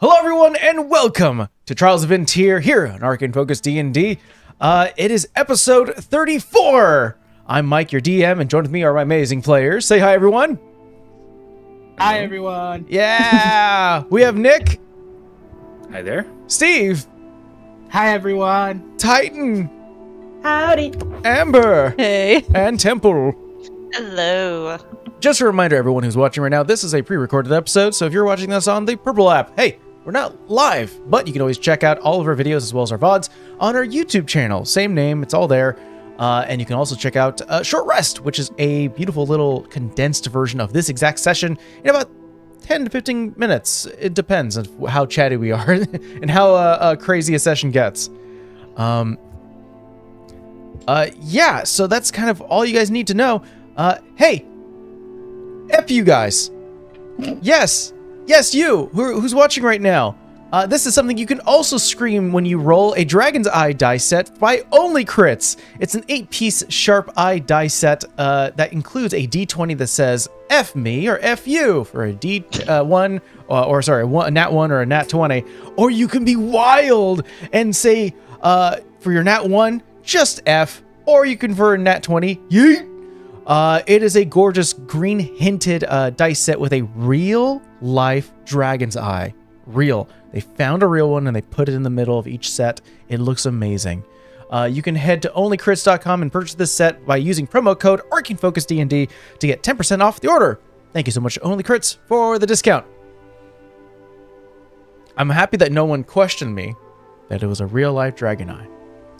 Hello everyone and welcome to Trials of VinTear here on Arcane Focus D&D. It is episode 34. I'm Mike, your DM, and joined with me are my amazing players. Say hi everyone. Hi everyone. Yeah. We have Nick. Hi there. Steve. Hi everyone. Titan. Howdy. Amber. Hey. And Temple. Hello. Just a reminder, everyone who's watching right now, this is a pre-recorded episode, so if you're watching this on the Purple app, hey, we're not live, but you can always check out all of our videos as well as our VODs on our YouTube channel. Same name, it's all there. And you can also check out Short Rest, which is a beautiful little condensed version of this exact session in about 10 to 15 minutes. It depends on how chatty we are and how crazy a session gets. Yeah, so that's kind of all you guys need to know. Hey, F you guys. Yes, you, who's watching right now. This is something you can also scream when you roll a Dragon's Eye die set by Onlycrits. It's an 8-piece Sharp Eye die set that includes a D20 that says F me or F you for a D1, a nat 1 or a nat 20. Or you can be wild and say, for your nat 1, just F, or you can for a nat 20, yeet. It is a gorgeous green hinted dice set with a real life dragon's eye. Real. They found a real one and they put it in the middle of each set. It looks amazing. You can head to onlycrits.com and purchase this set by using promo code ArcaneFocusDND to get 10% off the order. Thank you so much, Onlycrits, for the discount. I'm happy that no one questioned me that it was a real life dragon eye.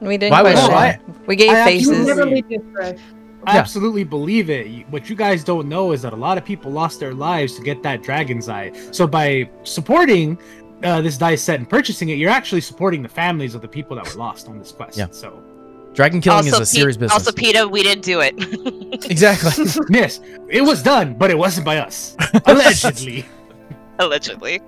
We didn't question. We gave faces. I absolutely believe it. What you guys don't know is that a lot of people lost their lives to get that dragon's eye. So by supporting this dice set and purchasing it, you're actually supporting the families of the people that were lost on this quest. Yeah. So dragon killing is a serious business. Also, PETA, we didn't do it. Exactly. Yes, it was done, but it wasn't by us. Allegedly. Allegedly.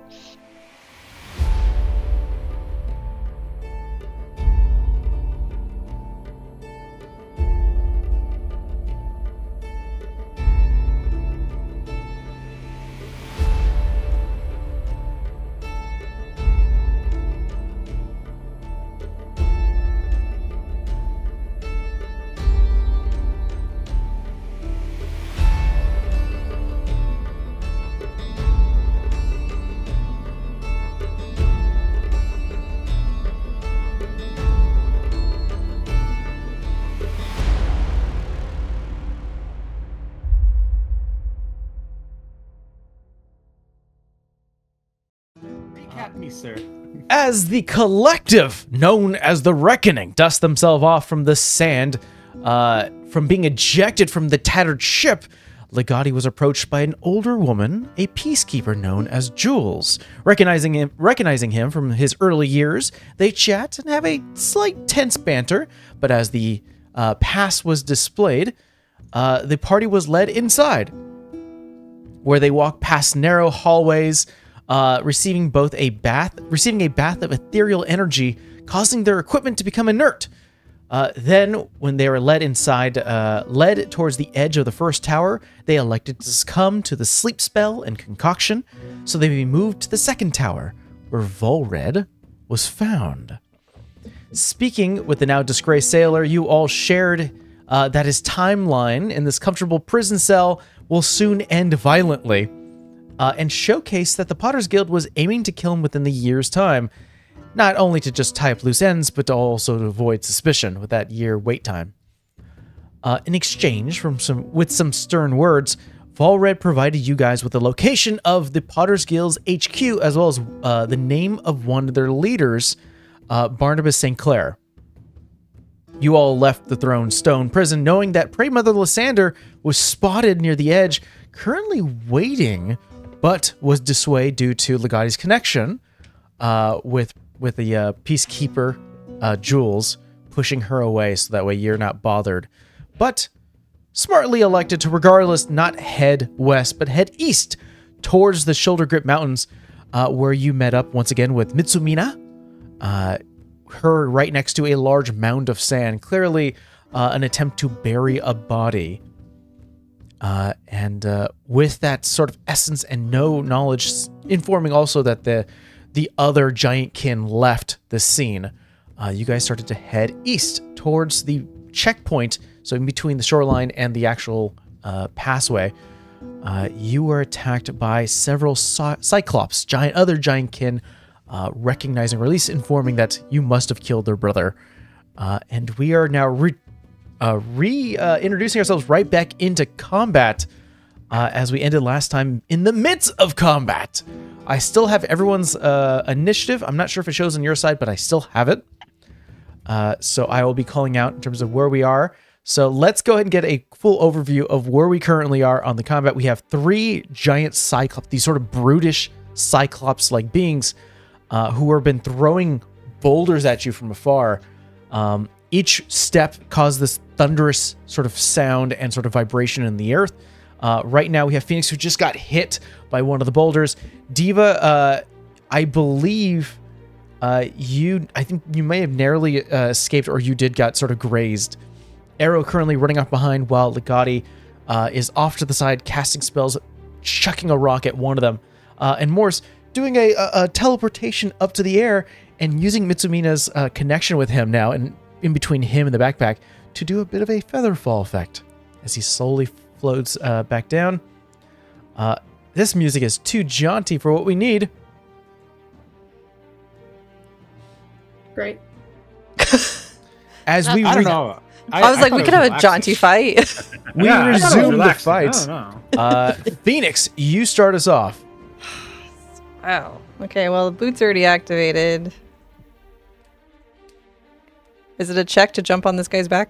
Recap me, sir. As the collective, known as the Reckoning, dust themselves off from the sand, from being ejected from the tattered ship, Legati was approached by an older woman, a peacekeeper known as Jules. Recognizing him from his early years, they chat and have a slight tense banter, but as the pass was displayed, the party was led inside, where they walk past narrow hallways, receiving a bath of ethereal energy, causing their equipment to become inert. Then, when they were led towards the edge of the first tower, they elected to succumb to the sleep spell and concoction, so they be moved to the second tower, where Volred was found. Speaking with the now disgraced sailor, you all shared that his timeline in this comfortable prison cell will soon end violently. And showcase that the Potter's Guild was aiming to kill him within the year's time, not only to just tie up loose ends, but also to avoid suspicion with that year wait time. In exchange with some stern words, Volred provided you guys with the location of the Potter's Guild's HQ, as well as the name of one of their leaders, Barnabas St. Clair. You all left the Throne Stone prison knowing that Prey Mother Lysander was spotted near the edge, currently waiting, but was dissuaded due to Legati's connection with the peacekeeper, Jules, pushing her away so that way you're not bothered. But smartly elected to regardless not head west, but head east towards the Shoulder Grip Mountains, where you met up once again with Mitsumina, her right next to a large mound of sand, clearly an attempt to bury a body. And with that sort of essence and no knowledge, informing also that the other giant kin left the scene, you guys started to head east towards the checkpoint. So in between the shoreline and the actual passway, you were attacked by several Cyclops, other giant kin, recognizing, or at least informing that you must have killed their brother. And we are now introducing ourselves right back into combat, as we ended last time in the midst of combat. I still have everyone's initiative. I'm not sure if it shows on your side, but I still have it. So I will be calling out in terms of where we are. So let's go ahead and get a full overview of where we currently are on the combat. We have 3 giant Cyclops, these sort of brutish Cyclops-like beings, who have been throwing boulders at you from afar. Each step caused this thunderous sort of sound and sort of vibration in the earth. Right now we have Phoenix, who just got hit by one of the boulders. Diva, I believe I think you may have narrowly escaped, or you got sort of grazed. Arrow currently running off behind, while Legati is off to the side, casting spells, chucking a rock at one of them. And Morse doing a teleportation up to the air and using Mitsumina's connection with him now, and in between him and the backpack, to do a bit of a feather fall effect as he slowly floats back down. This music is too jaunty for what we need. Great. I don't know. I was like, we could have a jaunty fight. We resume the fight. I don't know. Phoenix, you start us off. Wow. Okay, well, the boot's already activated. Is it a check to jump on this guy's back?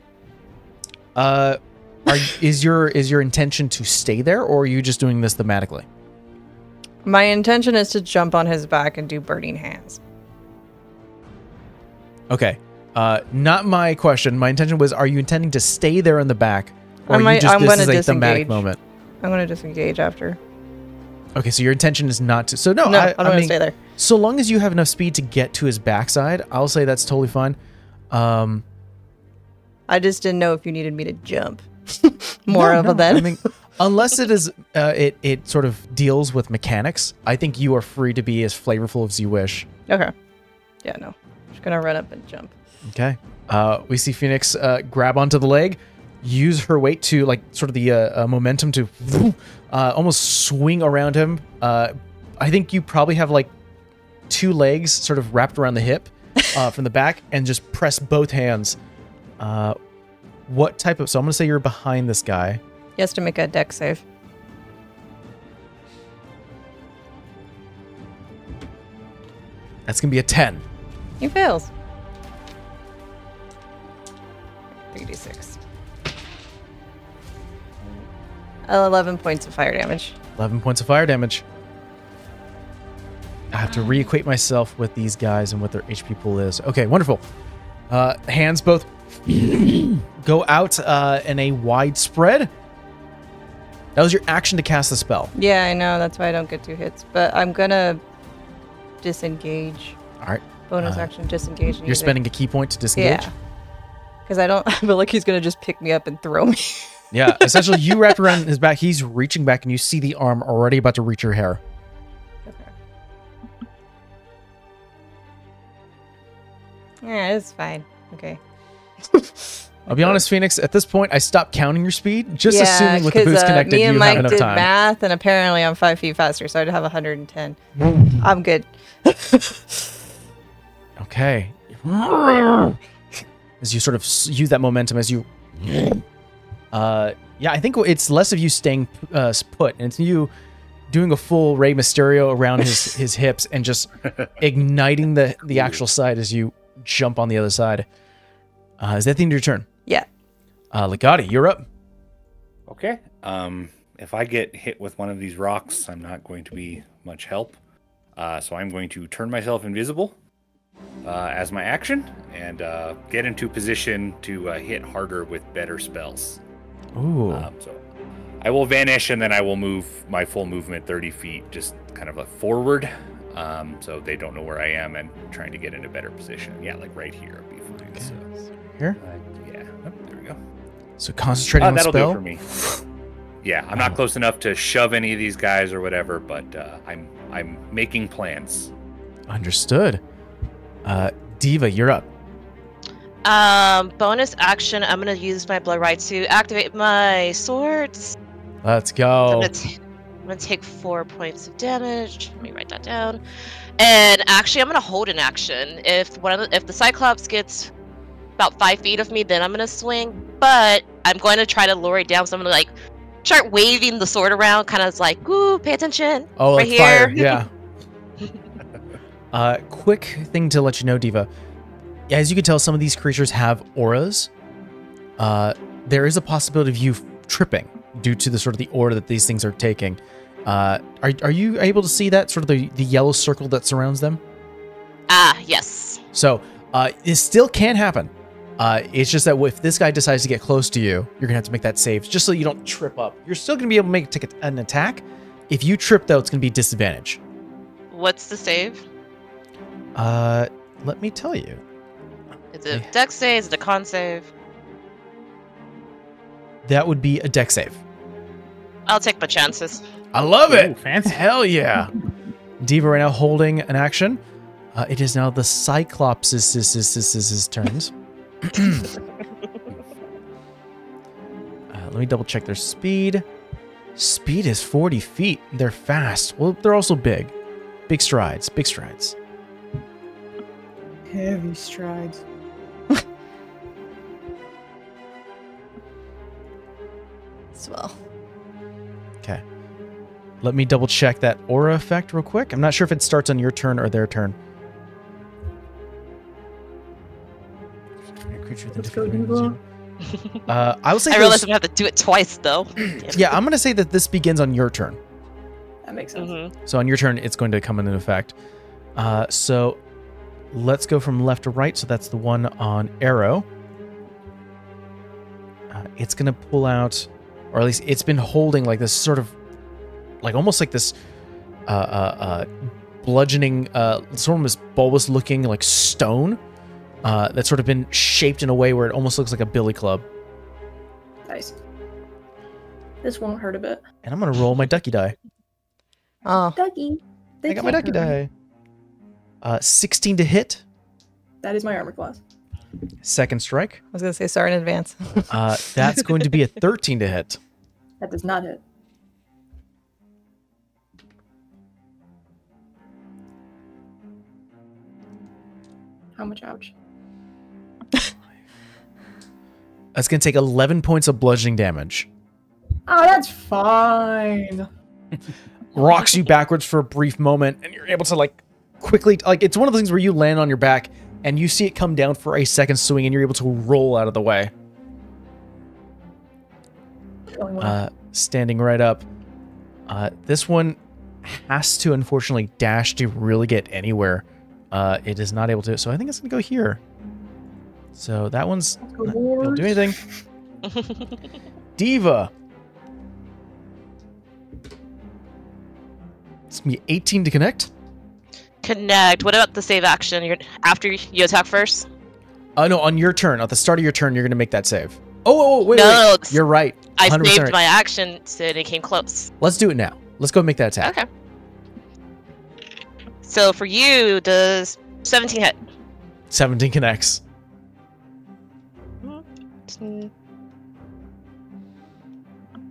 Is your intention to stay there, or are you just doing this thematically? My intention is to jump on his back and do burning hands. Okay. Not my question. My intention was, are you intending to stay there in the back, or I'm this gonna is a thematic disengage. moment? I'm going to disengage after. Okay, so your intention is not to... So no, No, I'm I going to mean, stay there. so long as you have enough speed to get to his backside, I'll say that's totally fine. I just didn't know if you needed me to jump. More of it then. I mean, unless it is, it sort of deals with mechanics, I think you are free to be as flavorful as you wish. Okay. Yeah, no. Just going to run up and jump. Okay. We see Phoenix grab onto the leg, use her weight to, like, sort of the momentum to almost swing around him. I think you probably have, like, 2 legs sort of wrapped around the hip from the back, and just press both hands. What type of... So I'm going to say you're behind this guy. He has to make a dex save. That's going to be a 10. He fails. 3d6. 11 points of fire damage. 11 points of fire damage. I have to reacquaint myself with these guys and what their HP pool is. Okay, wonderful. Hands both go out in a wide spread. That was your action to cast the spell. Yeah, I know. That's why I don't get 2 hits. But I'm going to disengage. All right. Bonus action, disengage. You're spending a key point to disengage? Yeah. Because I feel like he's going to just pick me up and throw me. Yeah, essentially you wrapped around his back. He's reaching back, and you see the arm already about to reach your hair. Okay. Yeah, it's fine. Okay. I'll be honest, Phoenix, at this point, I stopped counting your speed, just assuming with the boots connected, me and you Mike have enough did time. math, and apparently I'm 5 feet faster, so I'd have 110. I'm good. Okay. As you sort of use that momentum as you... yeah, I think it's less of you staying put, and it's you doing a full Rey Mysterio around his hips and just igniting the actual side as you jump on the other side. Is that the end of your turn? Yeah. Legati, you're up. Okay. If I get hit with one of these rocks, I'm not going to be much help. So I'm going to turn myself invisible as my action and get into position to hit harder with better spells. Ooh. So I will vanish, and then I will move my full movement 30 feet, just kind of forward, so they don't know where I am, and trying to get in a better position. Yeah, like right here would be fine. Okay. So, here? yeah, oh, there we go. So concentrating on the that'll spell? do it for me. Yeah, I'm not close enough to shove any of these guys or whatever, but I'm making plans. Understood. Diva, you're up. Bonus action. I'm gonna use my blood right to activate my swords. Let's go. I'm gonna take 4 points of damage. Let me write that down. And actually, I'm gonna hold an action. If the Cyclops gets about 5 feet of me, then I'm gonna swing. But I'm going to try to lure it down. So I'm gonna like start waving the sword around, kind of like, "Ooh, pay attention!" Oh, right like here. fire! Yeah. Quick thing to let you know, Diva. As you can tell, some of these creatures have auras. There is a possibility of you tripping due to the sort of the aura that these things are taking. Are you able to see that sort of the yellow circle that surrounds them? Yes. So it still can happen. It's just that if this guy decides to get close to you, you're gonna have to make that save just so you don't trip up. You're still gonna be able to take an attack. If you trip though, it's gonna be disadvantage. What's the save? Let me tell you. Is it a dex save? Is it a con save? That would be a dex save. I'll take my chances. I love it. Ooh, fancy. Hell yeah. Diva right now holding an action. It is now the Cyclops' turns. Let me double check their speed. Speed is 40 feet. They're fast. Well, they're also big. Big strides. Big strides. Heavy strides. Swell. Okay. Let me double check that aura effect real quick. I'm not sure if it starts on your turn or their turn. Let's go, Diva. I will say I realize I'm gonna have to do it twice though. Yeah, I'm gonna say that this begins on your turn. That makes sense. Mm-hmm. So on your turn, it's going to come into effect. So let's go from left to right. So that's the one on arrow. It's gonna pull out, or at least it's been holding like this sort of, like almost like this, bludgeoning, sort of this bulbous looking like stone. That's sort of been shaped in a way where it almost looks like a billy club. Nice. This won't hurt a bit. And I'm gonna roll my ducky die. Oh, Ducky. I got my ducky die. 16 to hit. That is my armor class. Second strike. I was gonna say sorry in advance. That's going to be a 13 to hit. That does not hit. How much ouch? That's going to take 11 points of bludgeoning damage. Oh, that's fine. Rocks you backwards for a brief moment, and you're able to like quickly, like it's one of those things where you land on your back and you see it come down for a second swing, and you're able to roll out of the way. Going well. Standing right up. This one has to unfortunately dash to really get anywhere. It is not able to, so I think it's gonna go here. So that one's Go not able to do Boars. anything. Diva. It's gonna be 18 to connect. Connect. What about the save action? You're after you attack first? No, on your turn. At the start of your turn, you're gonna make that save. Oh, wait, No, wait. You're right. I 100% saved right. my action so it came close. Let's do it now. Let's go make that attack. Okay. So for you, does 17 hit? 17 connects.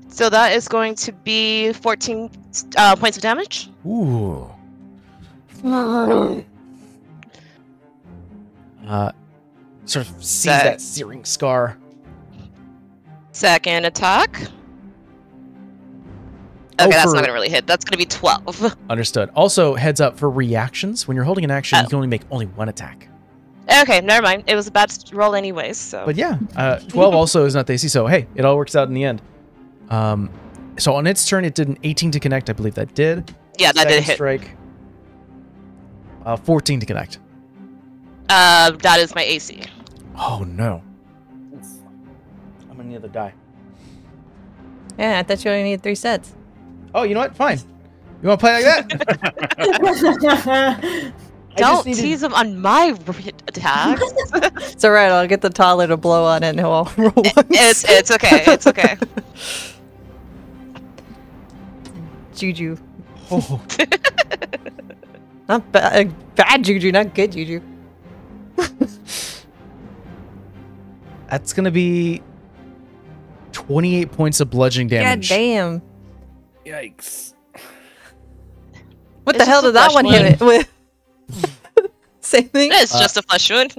So that is going to be 14 points of damage. Ooh. Sort of sees that searing scar. Second attack. Oh, Okay, that's for- not gonna really hit. That's gonna be 12. Understood. Also, heads up for reactions. When you're holding an action, you can only make only one attack. Okay, never mind. It was a bad roll anyways. So. But yeah, 12 also is not the AC, so hey, it all works out in the end. So on its turn, it did an 18 to connect. I believe that did. Yeah, that did Second hit. strike. 14 to connect. That is my AC. Oh no. I'm gonna need the die. Yeah, I thought you only needed 3 sets. Oh, you know what? Fine. You want to play like that? Don't tease him on my attack. It's alright, I'll get the toddler to blow on it and he'll roll once. It's okay. It's okay. Juju. Oh. Not bad juju, not good juju. That's going to be 28 points of bludgeoning damage. God damn. Yikes. What It's the hell just a did that flesh one hit it with? Same thing? It's just a flesh wound.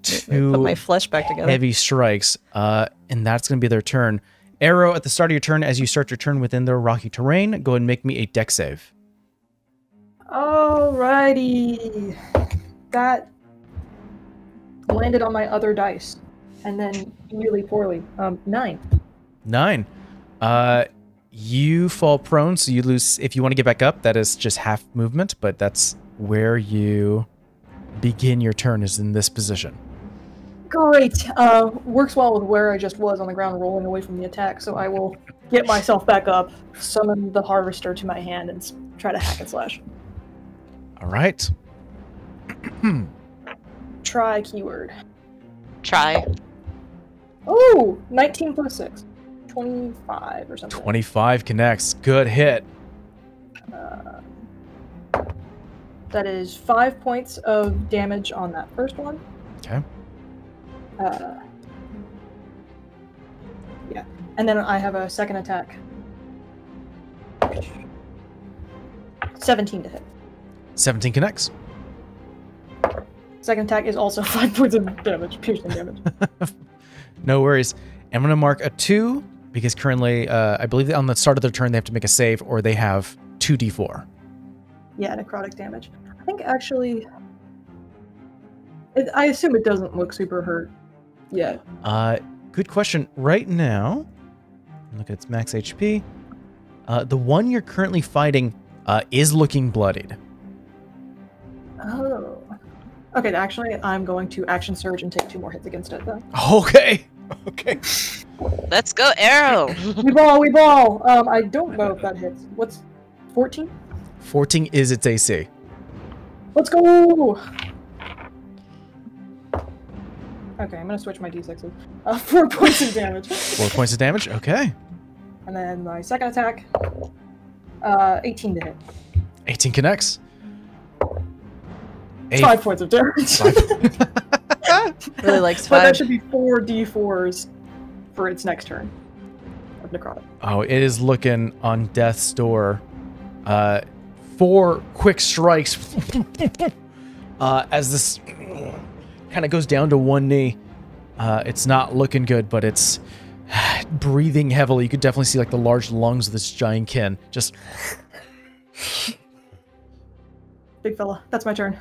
Two Put my flesh back together. heavy strikes, and that's going to be their turn. Arrow, at the start of your turn, as you start your turn within the rocky terrain, go ahead and make me a dex save. Alrighty. That landed on my other dice. And then really poorly. 9. 9. You fall prone, so you lose. If you want to get back up, that is just half movement, but that's where you begin your turn, is in this position. Great. Works well with where I just was on the ground rolling away from the attack, so I will get myself back up, summon the harvester to my hand, and try to hack and slash. All right. Try keyword. Try. Oh, 19 plus 6. 25 or something. 25 connects. Good hit. That is 5 points of damage on that first one. Okay. Yeah. And then I have a second attack. 17 to hit. 17 connects. Second attack is also 5 points of damage, piercing damage. No worries. I'm going to mark a 2 because currently, I believe on the start of their turn, they have to make a save or they have 2d4. Yeah, necrotic damage. I think actually... I assume it doesn't look super hurt yet. Good question. Right now, look at its max HP. The one you're currently fighting is looking bloodied. Oh. Okay, actually, I'm going to action surge and take 2 more hits against it, then. Okay. Okay. Let's go, arrow. We ball! I don't know if that hits. What's 14? 14 is its AC. Let's go! Okay, I'm gonna switch my d6s. 4 points of damage. 4 points of damage. Okay. And then my second attack, 18 to hit. 18 connects. 5 points of damage. Really likes But 5. that should be 4 d4s for its next turn of necrotic. Oh, it is looking on death's door. 4 quick strikes as this kind of goes down to one knee. It's not looking good, but it's breathing heavily. You could definitely see like the large lungs of this giant kin. Just Big fella. That's my turn.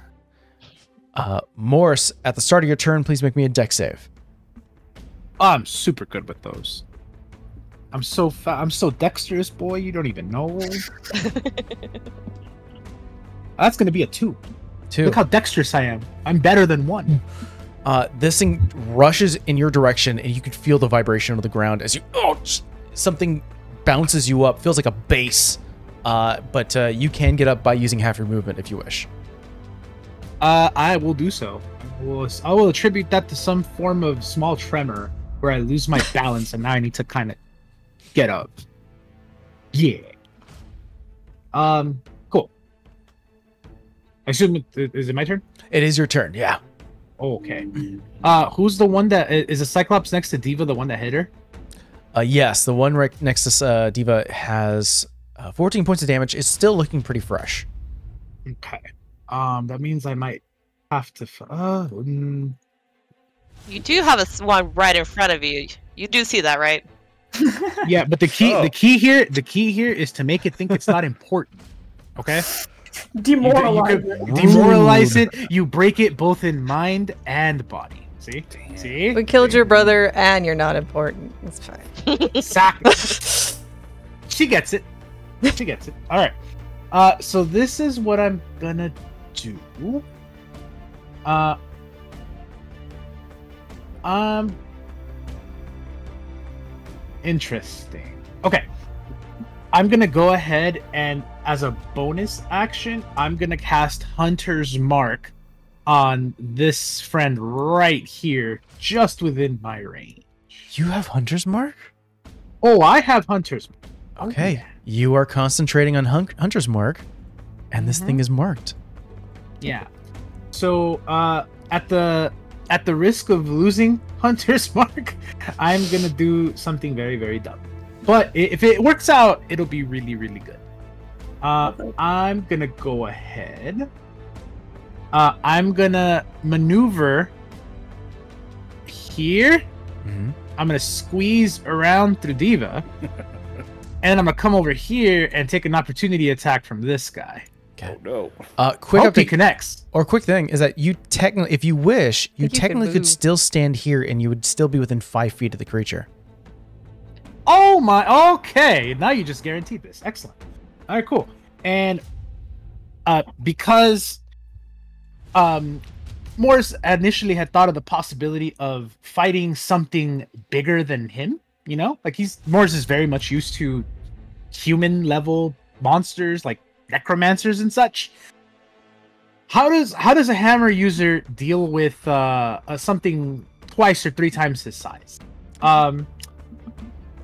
Morse, at the start of your turn, please make me a dex save. I'm super good with those. I'm so I'm so dexterous, boy. You don't even know. That's gonna be a 2. 2. Look how dexterous I am. I'm better than 1. This thing rushes in your direction, and you can feel the vibration of the ground as you something bounces you up. Feels like a base, but you can get up by using half your movement if you wish. I will do so. I will attribute that to some form of small tremor where I lose my balance and now I need to kind of get up. Yeah. Cool. I assume is it my turn? It is your turn. Yeah. Okay. Who's the one that is a Cyclops next to Diva? The one that hit her? Yes, the one right next to Diva has 14 points of damage. It's still looking pretty fresh. Okay. That means I might have to. You do have one right in front of you. You do see that, right? Yeah, but the key here is to make it think it's not important. Okay. Demoralize You it. demoralize it. You break it both in mind and body. See? Damn. See? We killed your brother and you're not important. It's fine. Exactly. She gets it. She gets it. All right. So this is what I'm gonna do. Interesting. Okay. I'm gonna go ahead and, as a bonus action, I'm gonna cast Hunter's Mark on this friend right here, just within my range. You have Hunter's Mark? Oh, I have Hunter's Mark. Okay. You are concentrating on Hunter's Mark. And this thing is marked. Yeah. So at the risk of losing Hunter's Mark, I'm gonna do something very, very dumb. But if it works out, it'll be really, really good. I'm gonna go ahead. I'm gonna maneuver here. Mm-hmm. I'm gonna squeeze around through Diva, and I'm gonna come over here and take an opportunity attack from this guy. Oh no. Quick Hope he update, connects. or quick thing is that you technically, if you wish, you you could technically could move. still stand here and you would still be within 5 feet of the creature. Oh my, okay. Now you just guaranteed this. Excellent. All right, cool. And because Morris initially had thought of the possibility of fighting something bigger than him, you know? Like Morris is very much used to human level monsters like necromancers and such. How does a hammer user deal with something twice or 3 times his size?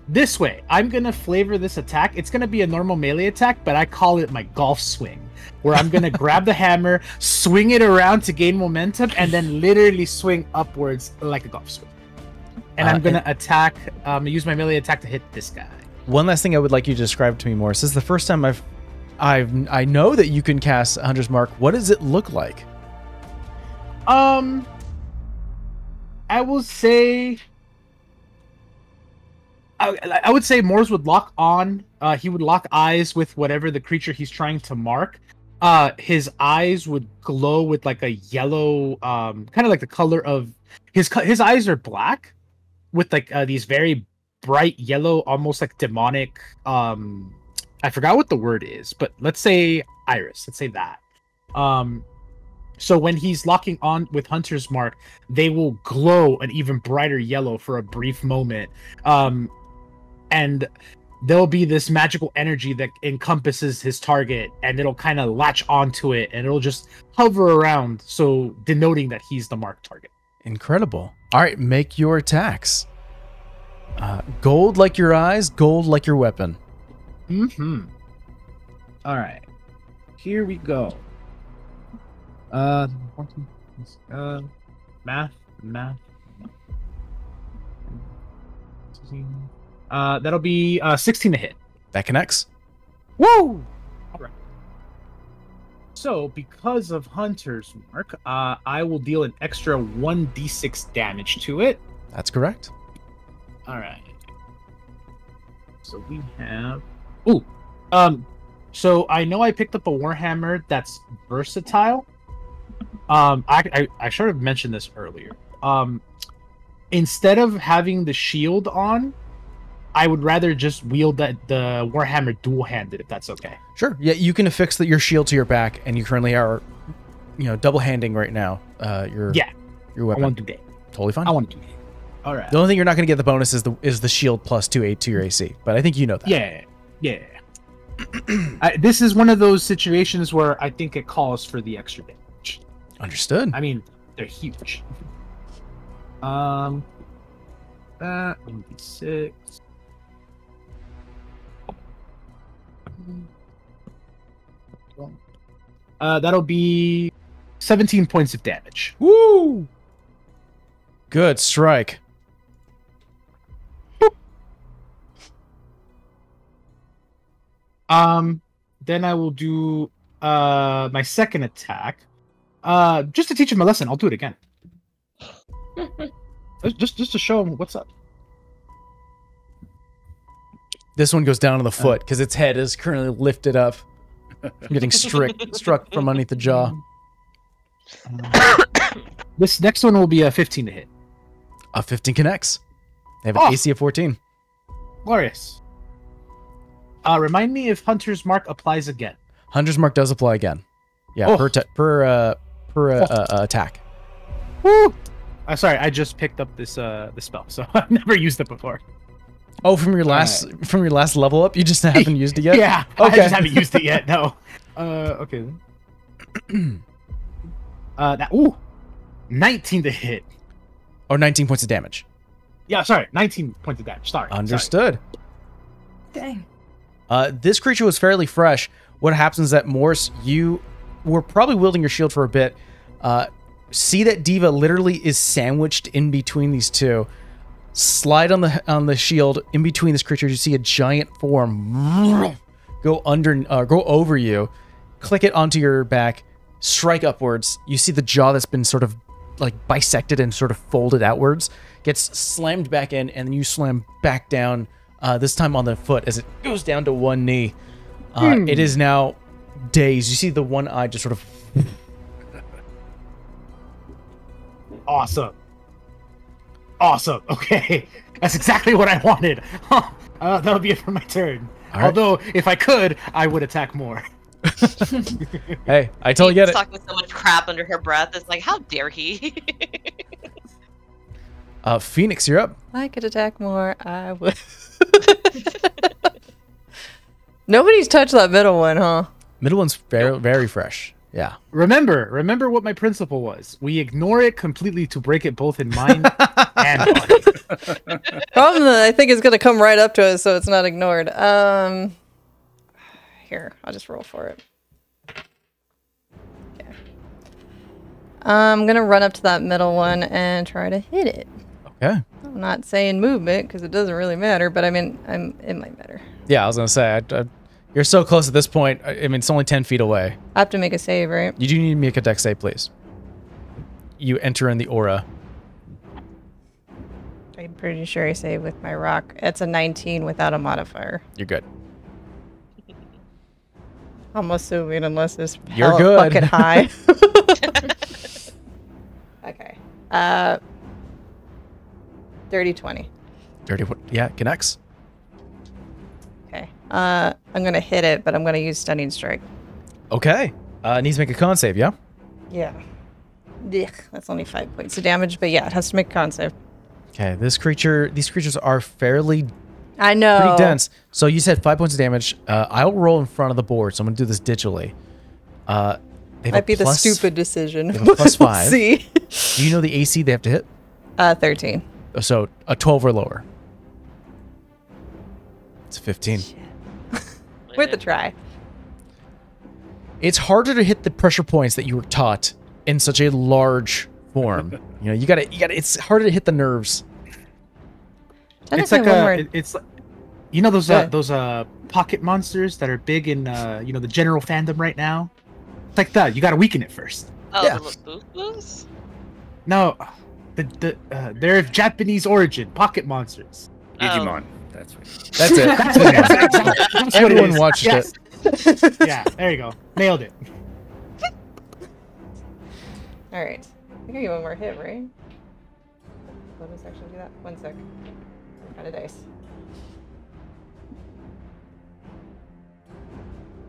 This way, I'm gonna flavor this attack. It's gonna be a normal melee attack, but I call it my golf swing, where I'm gonna grab the hammer, swing it around to gain momentum, and then literally swing upwards like a golf swing. And I'm gonna attack. Use my melee attack to hit this guy. One last thing I would like you to describe to me, Morris. This is the first time I know that you can cast Hunter's Mark. What does it look like? I will say. I would say Morris would lock on. He would lock eyes with whatever the creature he's trying to mark. His eyes would glow with like a yellow, kind of like the color of his eyes are black, with like these very bright yellow, almost like demonic. I forgot what the word is, but let's say iris. Let's say that. So when he's locking on with Hunter's Mark, they will glow an even brighter yellow for a brief moment. And there'll be this magical energy that encompasses his target, and it'll kind of latch onto it, and it'll just hover around, so denoting that he's the marked target. Incredible. All right, make your attacks. Gold like your eyes, gold like your weapon. Mm-hmm. All right. Here we go. Math. That'll be 16 to hit. That connects. Woo! All right. So, because of Hunter's Mark, I will deal an extra 1d6 damage to it. That's correct. All right. So we have. So I know I picked up a Warhammer that's versatile. I should have mentioned this earlier. Instead of having the shield on, I would rather just wield the Warhammer dual-handed, if that's okay. Sure. Yeah, you can affix your shield to your back, and you currently are, double-handing right now. Your weapon. I want to do that. Totally fine. I want to do that. All right. The only thing you're not going to get the bonus is the shield plus 2 to your AC, but I think you know that. Yeah. This is one of those situations where I think it calls for the extra damage. Understood. I mean, they're huge. That 1d6. That'll be 17 points of damage. Woo! Good strike. Then I will do my second attack. Just to teach him a lesson, I'll do it again. just to show him what's up. This one goes down on the foot because its head is currently lifted up, getting struck from underneath the jaw. This next one will be a 15 to hit. A 15 connects. They have an AC of 14. Glorious. Remind me if Hunter's Mark applies again. Hunter's Mark does apply again. Yeah, per attack. Woo! Sorry, I just picked up this the spell, so I've never used it before. Oh, from your last level up, you just haven't used it yet? Yeah, okay. I just haven't used it yet. No. Okay. 19 to hit. Oh, 19 points of damage. Yeah, sorry, 19 points of damage. Sorry. Understood. Dang. This creature was fairly fresh. what happens is that Morse, you were probably wielding your shield for a bit. See that Diva literally is sandwiched in between these two. Slide on the shield in between this creature. You see a giant form go over you. Click it onto your back. Strike upwards. You see the jaw that's been sort of like bisected and sort of folded outwards gets slammed back in, and then you slam back down. This time on the foot as it goes down to one knee. It is now dazed. You see the one eye just sort of. Awesome. Okay, that's exactly what I wanted. That would be it for my turn. Right. Although, if I could, I would attack more. Hey, I totally get it. Talking so much crap under her breath. It's like, how dare he? Phoenix, you're up. I could attack more. I would. Nobody's touched that middle one, huh? Middle one's very, very fresh. Yeah. Remember what my principle was. We ignore it completely to break it both in mind and body. Problem that I think is going to come right up to us, so it's not ignored. Here, I'll just roll for it. Okay. I'm going to run up to that middle one and try to hit it. Okay. I'm not saying movement because it doesn't really matter, but I mean, it might matter. Yeah, I was going to say, you're so close at this point. I mean, it's only 10 feet away. I have to make a save, right? You do need to make a dex save, please. You enter in the aura. I'm pretty sure I save with my rock. It's a 19 without a modifier. You're good. I'm assuming unless it's You're hella good. fucking high. Okay. 30-20. Dirty. Yeah, connects. Okay. I'm gonna hit it, but I'm gonna use stunning strike. Okay. Needs to make a con save, yeah? Yeah. Ugh, that's only 5 points of damage, but yeah, it has to make a con save. Okay, these creatures are fairly I know. pretty dense. So you said 5 points of damage. I'll roll in front of the board, so I'm gonna do this digitally. They have Might be the plus- stupid decision. they have a plus We'll 5. see. Do you know the AC they have to hit? 13. So a 12 or lower. It's 15. Worth a try. It's harder to hit the pressure points that you were taught in such a large form. You gotta. It's harder to hit the nerves. It's like you know those pocket monsters that are big in the general fandom right now. It's like that. You gotta weaken it first. Oh, Yeah. the Boo-Boos? No, they're of Japanese origin. Pocket monsters. Digimon. That's what. That's it. That's what it Everyone is. watched Yes. it. Yeah, there you go. Nailed it. All right. I can get one more hit, right? Let us actually do that. 1 sec. Out of dice.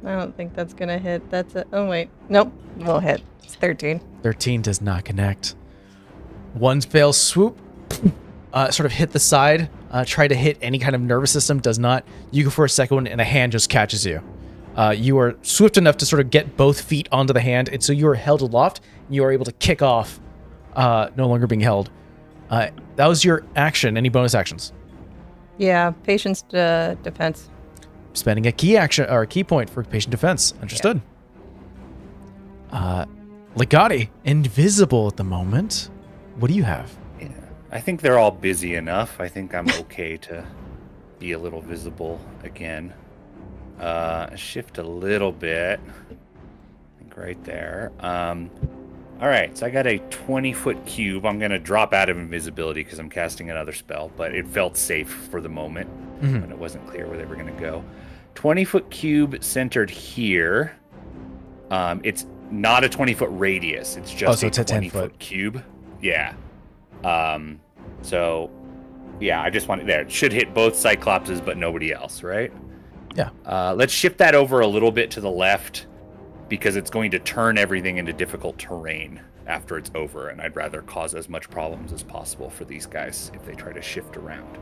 I don't think that's gonna hit. That's it. Oh wait, nope. Won't hit. It's 13. 13 does not connect. One fail swoop. Sort of hit the side. Try to hit any kind of nervous system. Does not. You go for a second one, and a hand just catches you. You are swift enough to sort of get both feet onto the hand, and so you are held aloft. And you are able to kick off, no longer being held. That was your action. Any bonus actions? Yeah, patience defense. Spending a key action or a key point for patient defense. Understood. Legati, invisible at the moment. What do you have? Yeah. I think they're all busy enough. I think I'm okay to be a little visible again. Shift a little bit. I think right there. All right, so I got a 20-foot cube. I'm going to drop out of invisibility because I'm casting another spell, but it felt safe for the moment when it wasn't clear where they were going to go. 20-foot cube centered here. It's not a 20-foot radius. It's just it's a a 20-foot cube. Yeah. So, yeah, I just want it there. It should hit both Cyclopses, but nobody else, right? Yeah. Let's shift that over a little bit to the left because it's going to turn everything into difficult terrain after it's over, and I'd rather cause as much problems as possible for these guys if they try to shift around.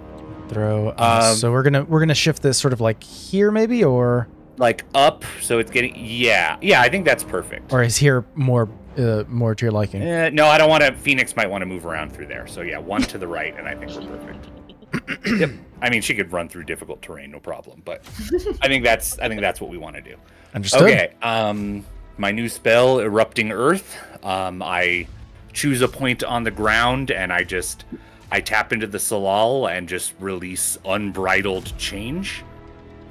Throw. So we're gonna shift this sort of like here maybe, or like up, so it's getting yeah. I think that's perfect. Or is here more to your liking? No, I don't want to. Phoenix might want to move around through there. So yeah, one to the right, and I think we're perfect. Yep. I mean, she could run through difficult terrain, no problem. But I think that's what we want to do. Understood. Okay. My new spell, Erupting Earth. I choose a point on the ground, and I tap into the Salal and just release unbridled change.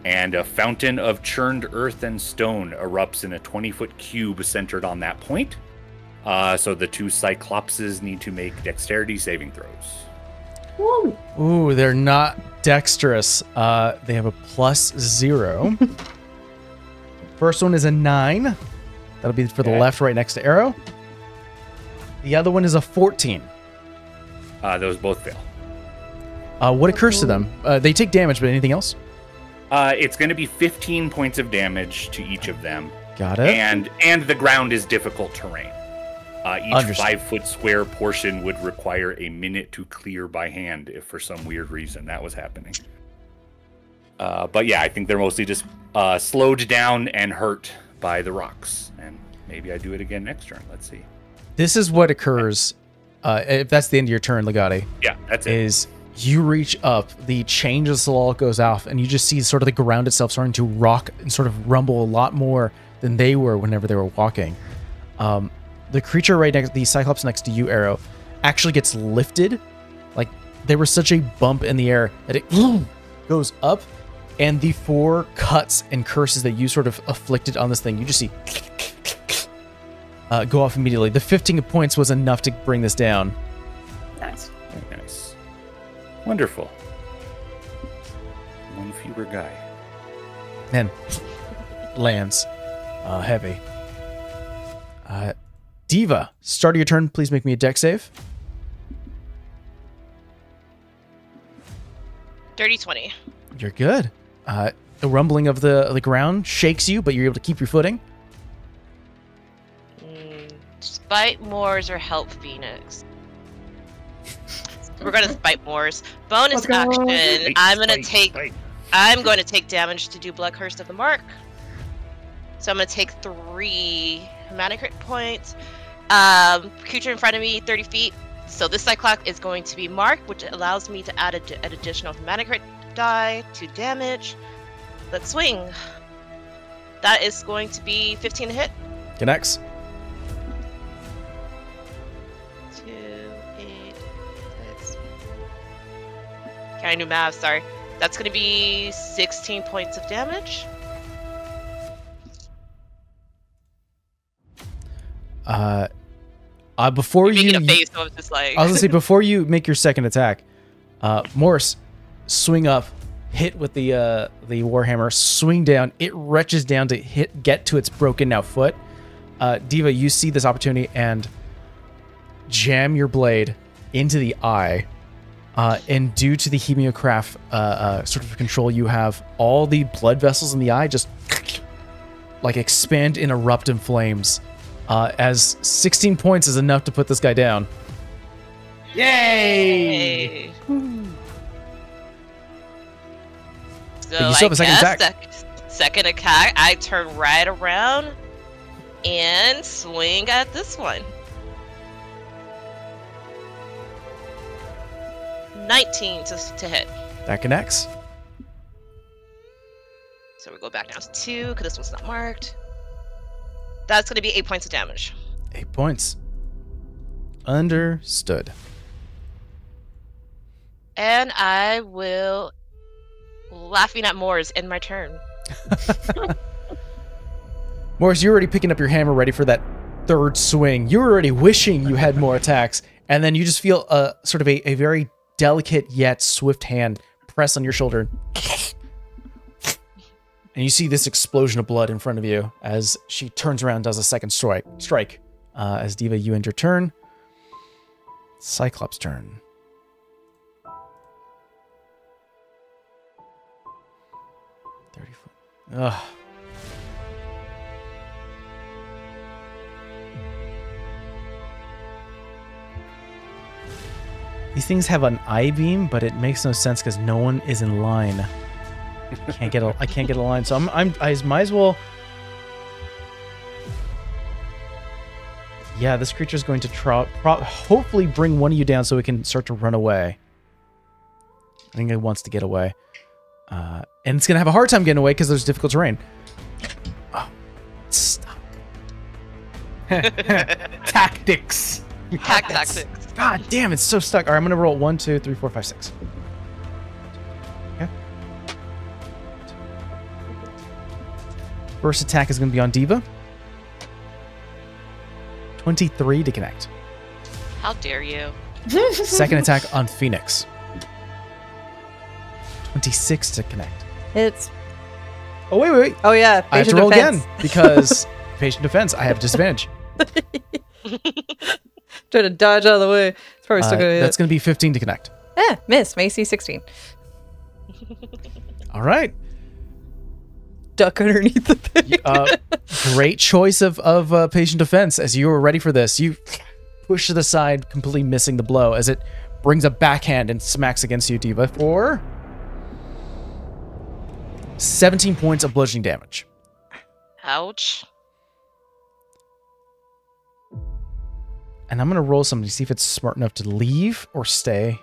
And a fountain of churned earth and stone erupts in a 20-foot cube centered on that point. So the two Cyclopses need to make dexterity saving throws. Woo. Ooh, they're not dexterous. They have a +0. First one is a 9. That'll be for the left, right next to arrow. The other one is a 14. Those both fail. What occurs to them? They take damage, but anything else? It's going to be 15 points of damage to each of them. Got it. And the ground is difficult terrain. Each Understood. 5-foot square portion would require a minute to clear by hand if for some weird reason that was happening. But yeah, I think they're mostly just slowed down and hurt by the rocks. And maybe I do it again next turn. Let's see. This is what occurs if that's the end of your turn, Legati. Yeah, that's it. Is you reach up, the change of Salal goes off, and you just see sort of the ground itself starting to rock and sort of rumble a lot more than they were whenever they were walking. The creature right next, the Cyclops next to you, Arrow, actually gets lifted. Like, there was such a bump in the air that it goes up, and the 4 cuts and curses that you sort of afflicted on this thing, you just see go off immediately. The 15 points was enough to bring this down. Nice. Very nice. Wonderful. One fewer guy. And lands heavy. Diva, start of your turn. Please make me a dex save. Dirty 20. You're good. The rumbling of the ground shakes you, but you're able to keep your footing. Spite Moors or help Phoenix? We're gonna spite Moors. Bonus Let's go. action. I'm going to take damage to do Blood Curse of the Mark. So I'm gonna take 3 hematocrit points. Creature in front of me, 30 feet. So this Cyclops is going to be marked, which allows me to add an additional hematocrit die to damage. Let's swing. That is going to be 15 to hit. Connects. 2, 8, 6. Can I do math? Sorry. That's going to be 16 points of damage. Before You're you, making a face, so I was just like. I was gonna say before you make your second attack, Morris, swing up, hit with the warhammer, swing down. It retches down to get to its broken now foot. Diva, you see this opportunity and jam your blade into the eye. And due to the hemiocraft sort of control you have, all the blood vessels in the eye just like expand and erupt in flames. As 16 points is enough to put this guy down. Yay! Hey. So But you still have a second attack. Second attack, I turn right around and swing at this one. 19 to hit. That connects. So we go back down to 2 because this one's not marked. That's going to be 8 points of damage. 8 points. Understood. And I will laughing at Moors in my turn. Morris, you're already picking up your hammer ready for that third swing. You're already wishing you had more attacks. And then you just feel sort of a very delicate yet swift hand press on your shoulder. And you see this explosion of blood in front of you as she turns around and does a second strike. As Diva, you end your turn. Cyclops' turn. Ugh. These things have an I-beam, but it makes no sense because no one is in line. I can't get a line, so I might as well. Yeah, this creature's going to hopefully bring one of you down so it can start to run away. think it wants to get away. And it's going to have a hard time getting away because there's difficult terrain. Oh, it's stuck. Tactics. Tactics. God damn, it's so stuck. All right, I'm going to roll 1, 2, 3, 4, 5, 6. Okay. First attack is going to be on Diva. 23 to connect. How dare you? Second attack on Phoenix. 26 to connect. Hits. Oh, wait. Oh, yeah. I have to roll again because patient defense, I have disadvantage. Try to dodge out of the way. It's probably still going to hit. That's going to be 15 to connect. Miss. AC 16. All right. Duck underneath the thing. Great choice of patient defense. As you were ready for this, you push to the side, completely missing the blow as it brings a backhand and smacks against you, Diva, for 17 points of bludgeoning damage. Ouch. And I'm going to roll something to see if it's smart enough to leave or stay.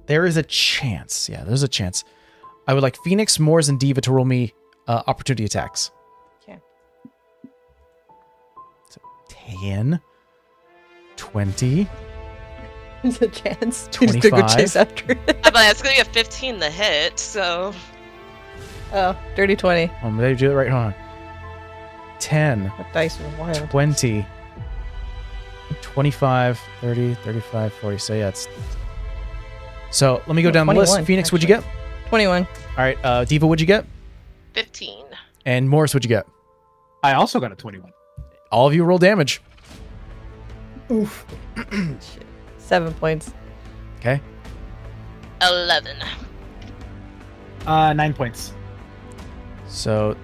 There is a chance. Yeah, there's a chance. I would like Phoenix, Moors, and Diva to roll me opportunity attacks. Okay. So 10, 20. There's a chance. 25. Go chase after it. But it's going to be a 15 to hit, so... Oh, dirty 20. Oh, maybe do it right. Hold on. 10, That dice was wild. 20, 25, 30, 35, 40. So yeah, it's... So let me go down the list. 21, Phoenix, what'd you get? 21. All right, Diva, what'd you get? 15. And Morris, what'd you get? I also got a 21. All of you roll damage. Oof. 7 points. Okay. 11. 9 points. So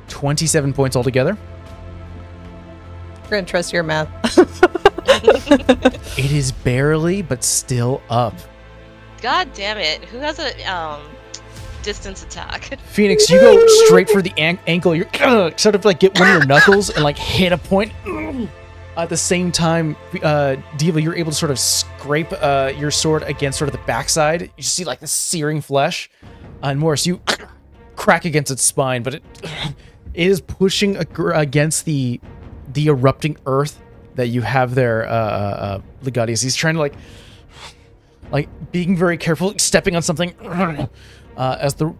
27 points altogether. We're going to trust your math. It is barely, but still up. God damn it. Who has a distance attack? Phoenix, you go straight for the ankle. You're sort of like get one of your knuckles and like hit a point. At the same time, Diva, you're able to sort of scrape your sword against sort of the backside. You see like the searing flesh. And Morris, you crack against its spine, but it is pushing against the erupting earth that you have there, Legatius. He's trying to like being very careful, stepping on something as the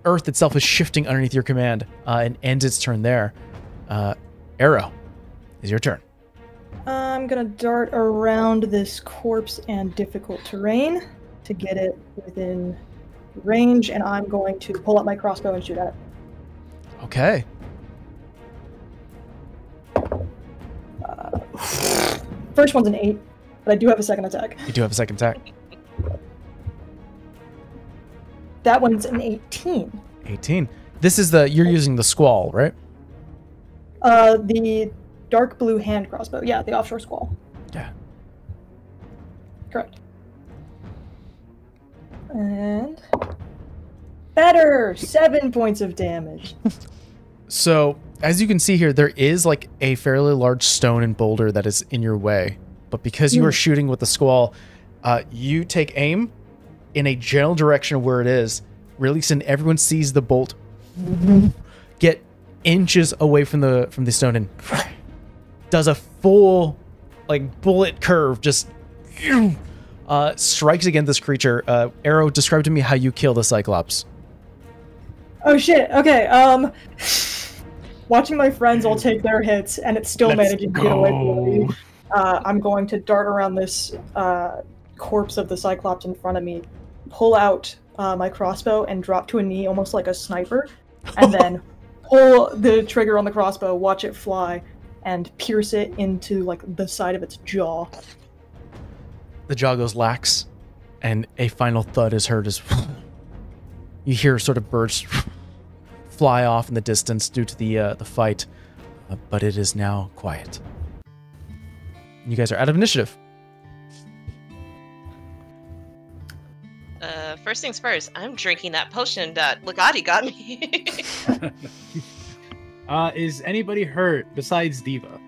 earth itself is shifting underneath your command and ends its turn there. Arrow, is your turn. I'm gonna dart around this corpse and difficult terrain to get it within range, and I'm going to pull up my crossbow and shoot at it. Okay. First one's an 8, but I do have a second attack. You do have a second attack. That one's an 18. 18. This is you're using the Squall, right? The dark blue hand crossbow. Yeah, the offshore squall. Yeah. Correct. And better! 7 points of damage. So, as you can see here, there is like a fairly large stone and boulder that is in your way. But because you are shooting with the Squall, you take aim in a general direction of where it is, release, and everyone sees the bolt get inches away from the stone and does a full like bullet curve, just strikes against this creature. Arrow, describe to me how you kill the Cyclops. Oh shit, okay, watching my friends all take their hits and it's still managing to get away from me. I'm going to dart around this corpse of the Cyclops in front of me, pull out my crossbow and drop to a knee almost like a sniper, and then pull the trigger on the crossbow, watch it fly, and pierce it into like the side of its jaw. The jaw goes lax, and a final thud is heard as you hear sort of birds fly off in the distance due to the fight, but it is now quiet. You guys are out of initiative. First things first, I'm drinking that potion that Legati got me. Is anybody hurt besides Diva?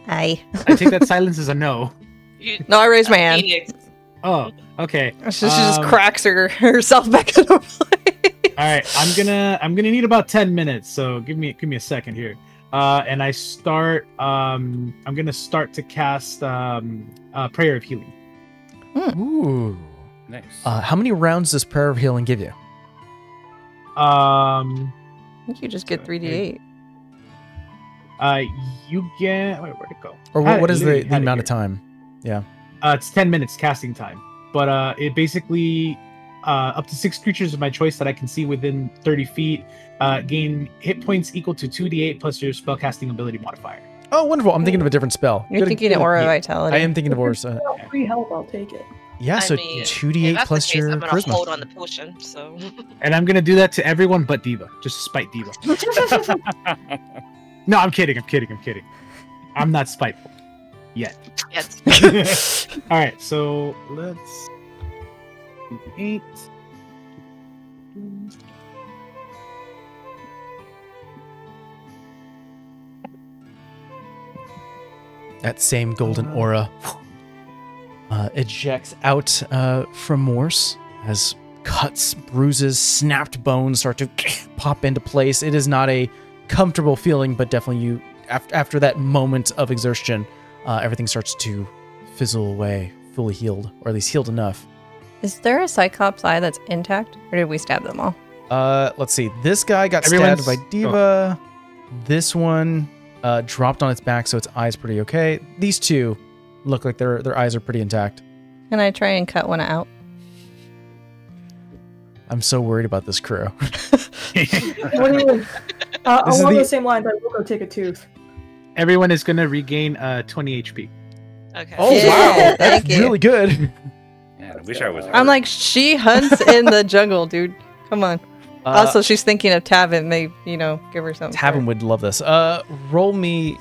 I Hi. I take that silence as a no. No, I raised my hand. Phoenix. Oh, okay. She just cracks herself back in her place. All right, I'm gonna need about 10 minutes, so give me a second here. And I start. I'm gonna start to cast Prayer of Healing. Ooh. Nice. How many rounds does Prayer of Healing give you? I think you just get 3d8. You get. Wait, where'd it go? Or what is the amount of time? Yeah. It's 10 minutes casting time, but it basically up to 6 creatures of my choice that I can see within 30 feet gain hit points equal to 2d8 plus your spellcasting ability modifier. Oh, wonderful. I'm thinking of a different spell. You're thinking Aura Vitality. I am thinking of Aura. Free help, I'll take it. Yeah, so I mean, 2d8 if that's plus the case, your I'm gonna charisma. hold on the potion. So. And I'm gonna do that to everyone but Diva, just to spite Diva. No, I'm kidding. I'm not spiteful yet. Yes. All right, so let's 8. That same golden aura ejects out from Morse as cuts, bruises, snapped bones start to pop into place. It is not a comfortable feeling, but definitely after that moment of exertion, everything starts to fizzle away, fully healed, or at least healed enough. Is there a Cyclops eye that's intact, or did we stab them all? Let's see. This guy got Everyone's- stabbed by Diva. This one dropped on its back, so its eye's pretty okay. These two look like their eyes are pretty intact. Can I try and cut one out? I'm so worried about this crew. Along the same lines, I will go take a tooth. Everyone is gonna regain 20 HP. Okay. Oh, Yeah, wow. thank That's you. really good. Man, I wish I was. I'm like, she hunts in the jungle, dude. Come on. Also, she's thinking of Tavin. Maybe, give her something. Tavin would love this. Roll me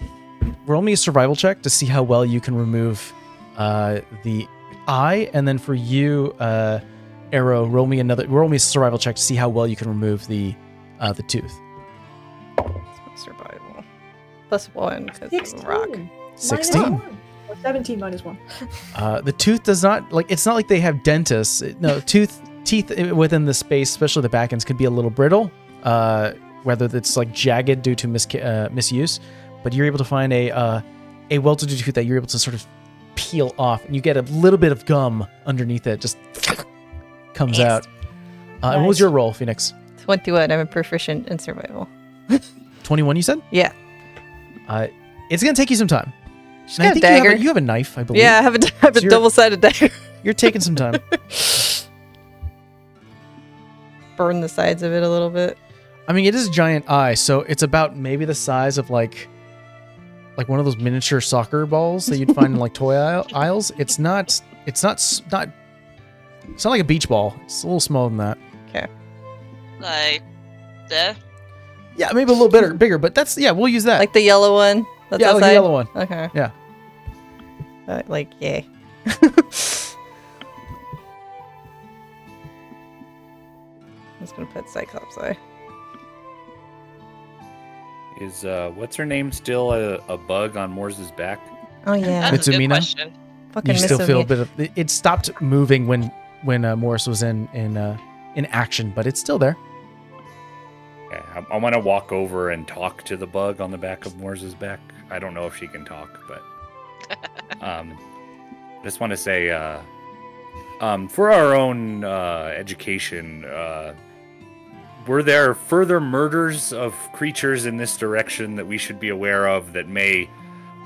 a survival check to see how well you can remove the eye, and then for you, Arrow, roll me a survival check to see how well you can remove the tooth. Survival. +1 because of the rock. 16. 17 minus 1. The tooth does not it's not like they have dentists. No, teeth within the space, especially the back ends, could be a little brittle, whether it's like jagged due to misuse. But you're able to find a well-to-do tooth that you're able to sort of peel off, and you get a little bit of gum underneath it, just comes out. And what was your roll, Phoenix? 21. I'm a proficient in survival. 21, you said? Yeah. It's gonna take you some time. She's And I got a think dagger. you have a knife, I believe. Yeah, I have a So you're- double-sided dagger. You're taking some time. Burn the sides of it a little bit. I mean, it is a giant eye, so it's about maybe the size of like one of those miniature soccer balls that you'd find in like toy aisles. It's not like a beach ball. It's a little smaller than that. Okay. Like, the. Yeah, maybe a little bigger, but we'll use that. Like the yellow one? That's yeah, like the outside? yellow one. Okay. Yeah. Yeah. I'm just gonna put Cyclops eye. Is what's her name still a bug on Morse's back? Oh yeah. That's a good Mitsumina? question. Fucking You still miss feel a him. bit of it stopped moving when Morris was in action, but it's still there. Okay, I want to walk over and talk to the bug on the back of Morse's back. I don't know if she can talk, but just want to say, for our own education, were there further murders of creatures in this direction that we should be aware of that may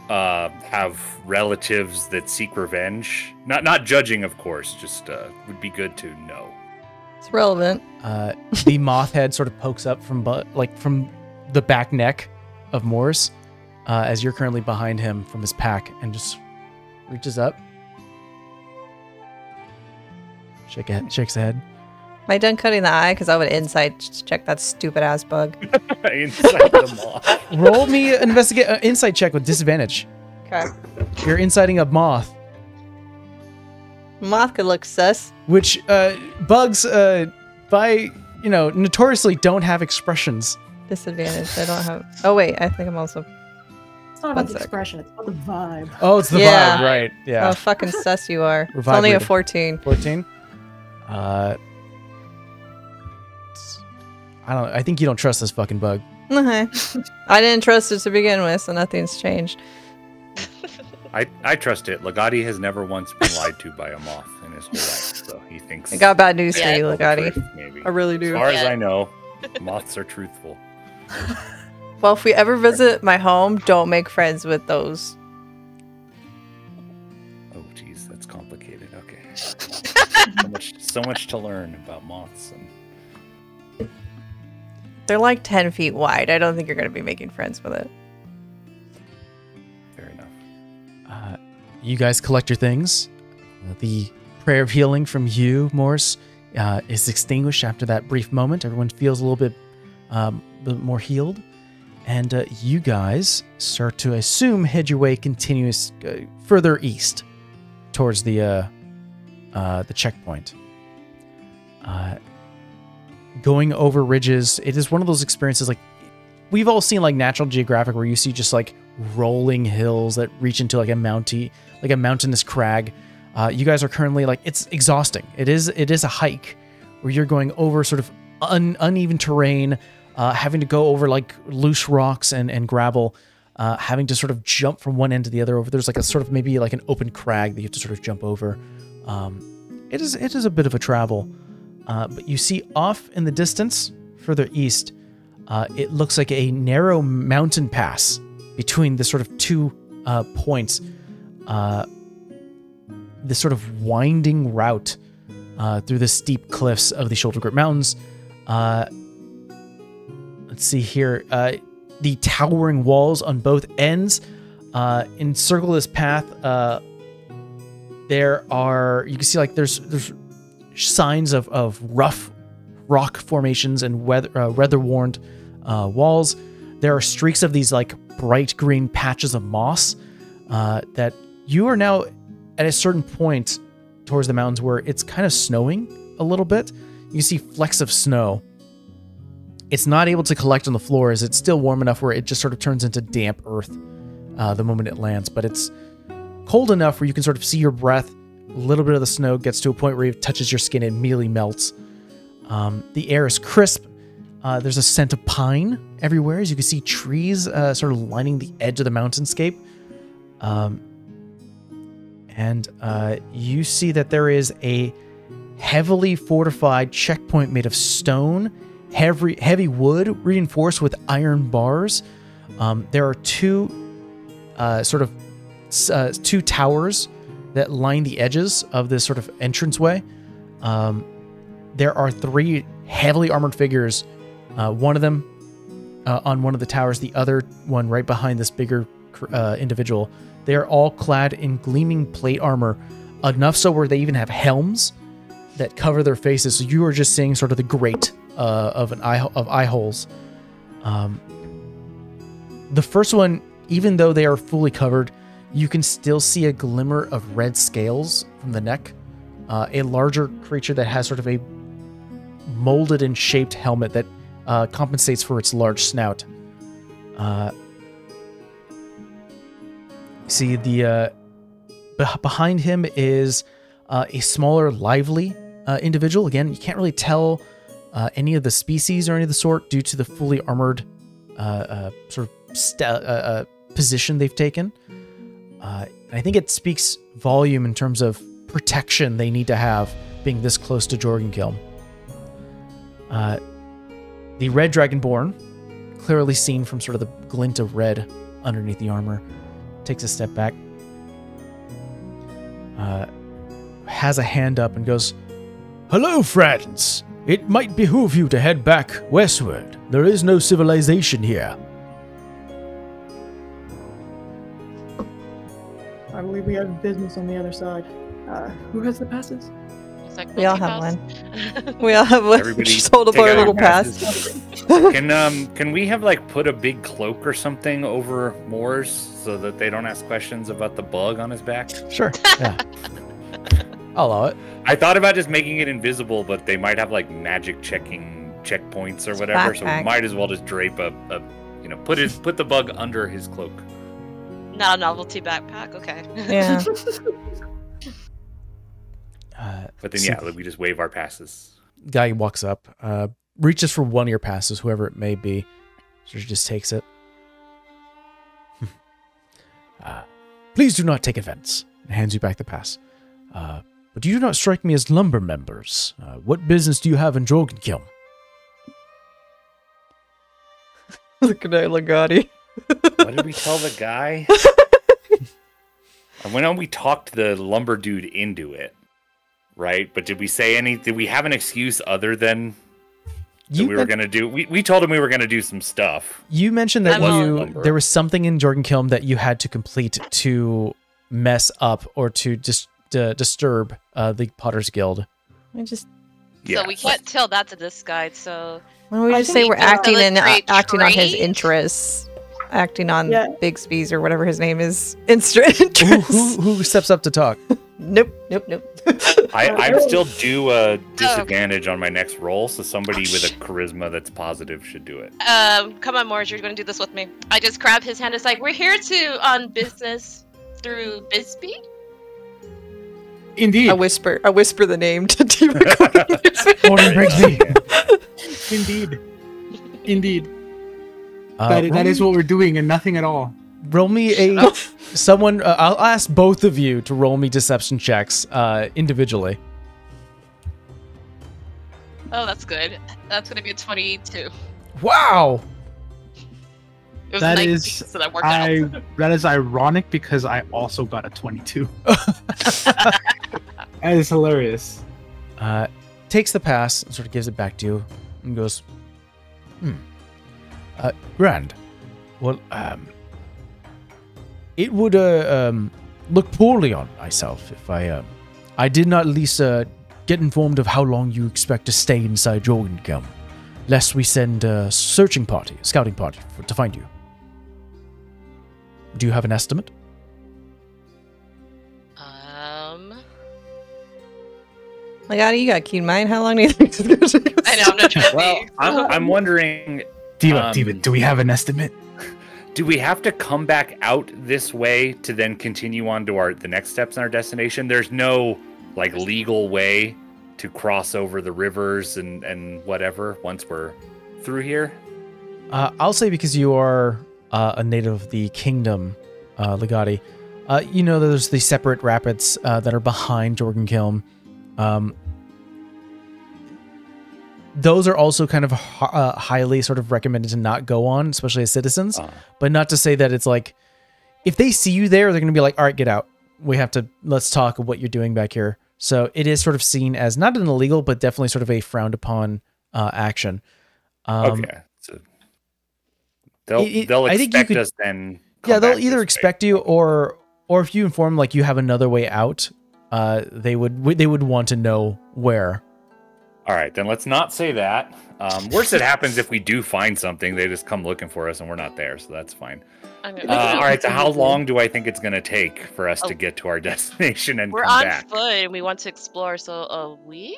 have relatives that seek revenge? Not judging, of course. Just would be good to know. It's relevant. The moth head sort of pokes up from the back neck of Morse as you're currently behind him from his pack, and just reaches up, shakes the head. Am I done cutting the eye? Because I would insight check that stupid ass bug. Inside the moth. Roll me an insight check with disadvantage. Okay. You're inciting a moth, Moth could look sus. which bugs notoriously don't have expressions. Disadvantage. I don't have. Oh wait, I think I'm also. not One about the sec. expression, it's about the vibe. Oh, it's the Yeah. vibe, right? Yeah. Oh, fucking sus you are. We're It's only a vibrating. 14. 14. I think you don't trust this fucking bug. Okay. I didn't trust it to begin with, so nothing's changed. I trust it. Legati has never once been lied to by a moth in his whole life, so he thinks. I got bad news Yeah. for you, Legati. truth, maybe. I really As do. far as Yeah. I know, moths are truthful. Well, if we ever visit my home, don't make friends with those. Oh, geez, that's complicated. Okay. so much to learn about moths. And They're like 10 feet wide. I don't think you're going to be making friends with it. fair enough. You guys collect your things. The prayer of healing from you, Morse, is extinguished after that brief moment. Everyone feels a little bit more healed. And you guys start to, I assume, head your way continuous further east towards the checkpoint. Going over ridges, it is one of those experiences like we've all seen like National Geographic where you see just like rolling hills that reach into like a mountainous crag. You guys are currently like, it's exhausting. It is a hike where you're going over sort of uneven terrain, having to go over like loose rocks and gravel, having to sort of jump from one end to the other over. There's like a sort of maybe like an open crag that you have to sort of jump over. It is a bit of a travel. But you see off in the distance, further east, it looks like a narrow mountain pass between the sort of two points. This sort of winding route through the steep cliffs of the Shoulder Grip Mountains. Let's see here. The towering walls on both ends encircle this path. You can see like there's signs of rough rock formations and weather-worn walls. There are streaks of these like bright green patches of moss that you are now at a certain point towards the mountains where it's kind of snowing a little bit. You see flecks of snow. It's not able to collect on the floor as it's still warm enough where it just sort of turns into damp earth the moment it lands, but it's cold enough where you can sort of see your breath. A little bit of the snow gets to a point where it touches your skin and immediately melts. The air is crisp. There's a scent of pine everywhere, as you can see trees sort of lining the edge of the mountainscape. And you see that there is a heavily fortified checkpoint made of stone, heavy wood reinforced with iron bars. There are two towers that line the edges of this sort of entranceway. There are three heavily armored figures, one of them on one of the towers, the other one right behind this bigger individual. They are all clad in gleaming plate armor, enough so where they even have helms that cover their faces. So you are just seeing sort of the grate of eye holes. The first one, even though they are fully covered, you can still see a glimmer of red scales from the neck. A larger creature that has sort of a molded and shaped helmet that compensates for its large snout. See, the behind him is a smaller, lively individual. Again, you can't really tell any of the species or any of the sort due to the fully armored sort of position they've taken. I think it speaks volume in terms of protection they need to have being this close to Jorgenkill. The red dragonborn, clearly seen from sort of the glint of red underneath the armor, takes a step back, has a hand up and goes, "Hello, friends. It might behoove you to head back westward. There is no civilization here." I believe we have business on the other side. Who has the passes? It's like We all have multi-pass. one. We all have one. Everybody Just hold up take our out little your pass. passes. Can we have like put a big cloak or something over Moore's so that they don't ask questions about the bug on his back? Sure. Yeah. I'll allow it. I thought about just making it invisible, but they might have like magic checking checkpoints or whatever, so we backpack. might as well just drape put the bug under his cloak. Not a novelty backpack. Okay. Yeah. But then, So- yeah, we just waive our passes. Guy walks up, reaches for one of your passes, whoever it may be. So she just takes it. Please do not take offense. And hands you back the pass. But you do not strike me as lumber members. What business do you have in Jorgenkilm? Look at Legati. What did we tell the guy? I went on. We talked the lumber dude into it, right? But did we say any? Did we have an excuse other than that we were going to do? We told him we were going to do some stuff. You mentioned that Lumber. there was something in Jorgenkilm that you had to complete to mess up or to just disturb the Potter's Guild. Yeah. So we can't tell that to this guy. So Why don't we I just think say we're we acting facilitate acting on his trade? interests, acting on Yeah. Bigsby's or whatever his name is. Interests. Who steps up to talk? Nope. I still do a disadvantage on my next roll, so somebody with a charisma that's positive should do it. come on, Morge, you're gonna do this with me. I just grab his hand. It's like we're here on business through Bisbee. Indeed. I whisper the name to Demon. Morning, Brigsby. Indeed. That is what we're doing and nothing at all. Roll me someone. I'll ask both of you to roll me deception checks individually. Oh, that's good. That's gonna be a 22. Wow. It was That 19, is so that worked out. that is ironic because I also got a 22. That is hilarious. Takes the pass and sort of gives it back to you and goes, Grand. Well, it would look poorly on myself if I did not at least get informed of how long you expect to stay inside Jorgenkilm, lest we send a scouting party to find you. Do you have an estimate? Legati, you got keen mind. How long do you think it's going to take us? I know, I'm not trying to Well, be. I'm wondering, Diva, do we have an estimate? do we have to come back out this way to then continue on to the next steps in our destination? There's no legal way to cross over the rivers and whatever once we're through here. I'll say because you are a native of the kingdom, Legati, you know that there's the separate rapids that are behind Jorgenkilm. Those are also kind of highly sort of recommended to not go on, especially as citizens. But not to say that it's like, if they see you there, they're going to be like, all right, get out. Let's talk of what you're doing back here. So it is sort of seen as not an illegal, but definitely sort of a frowned upon action. Okay. So they'll I think expect you could- us then. Yeah, come they'll back either this way. expect you or if you inform you have another way out, they would want to know where. All right, then let's not say that. Worst that happens if we do find something, they just come looking for us and we're not there, so that's fine. All right, so how long do I think it's going to take for us to get to our destination and We're come on back? foot and we want to explore. So a week,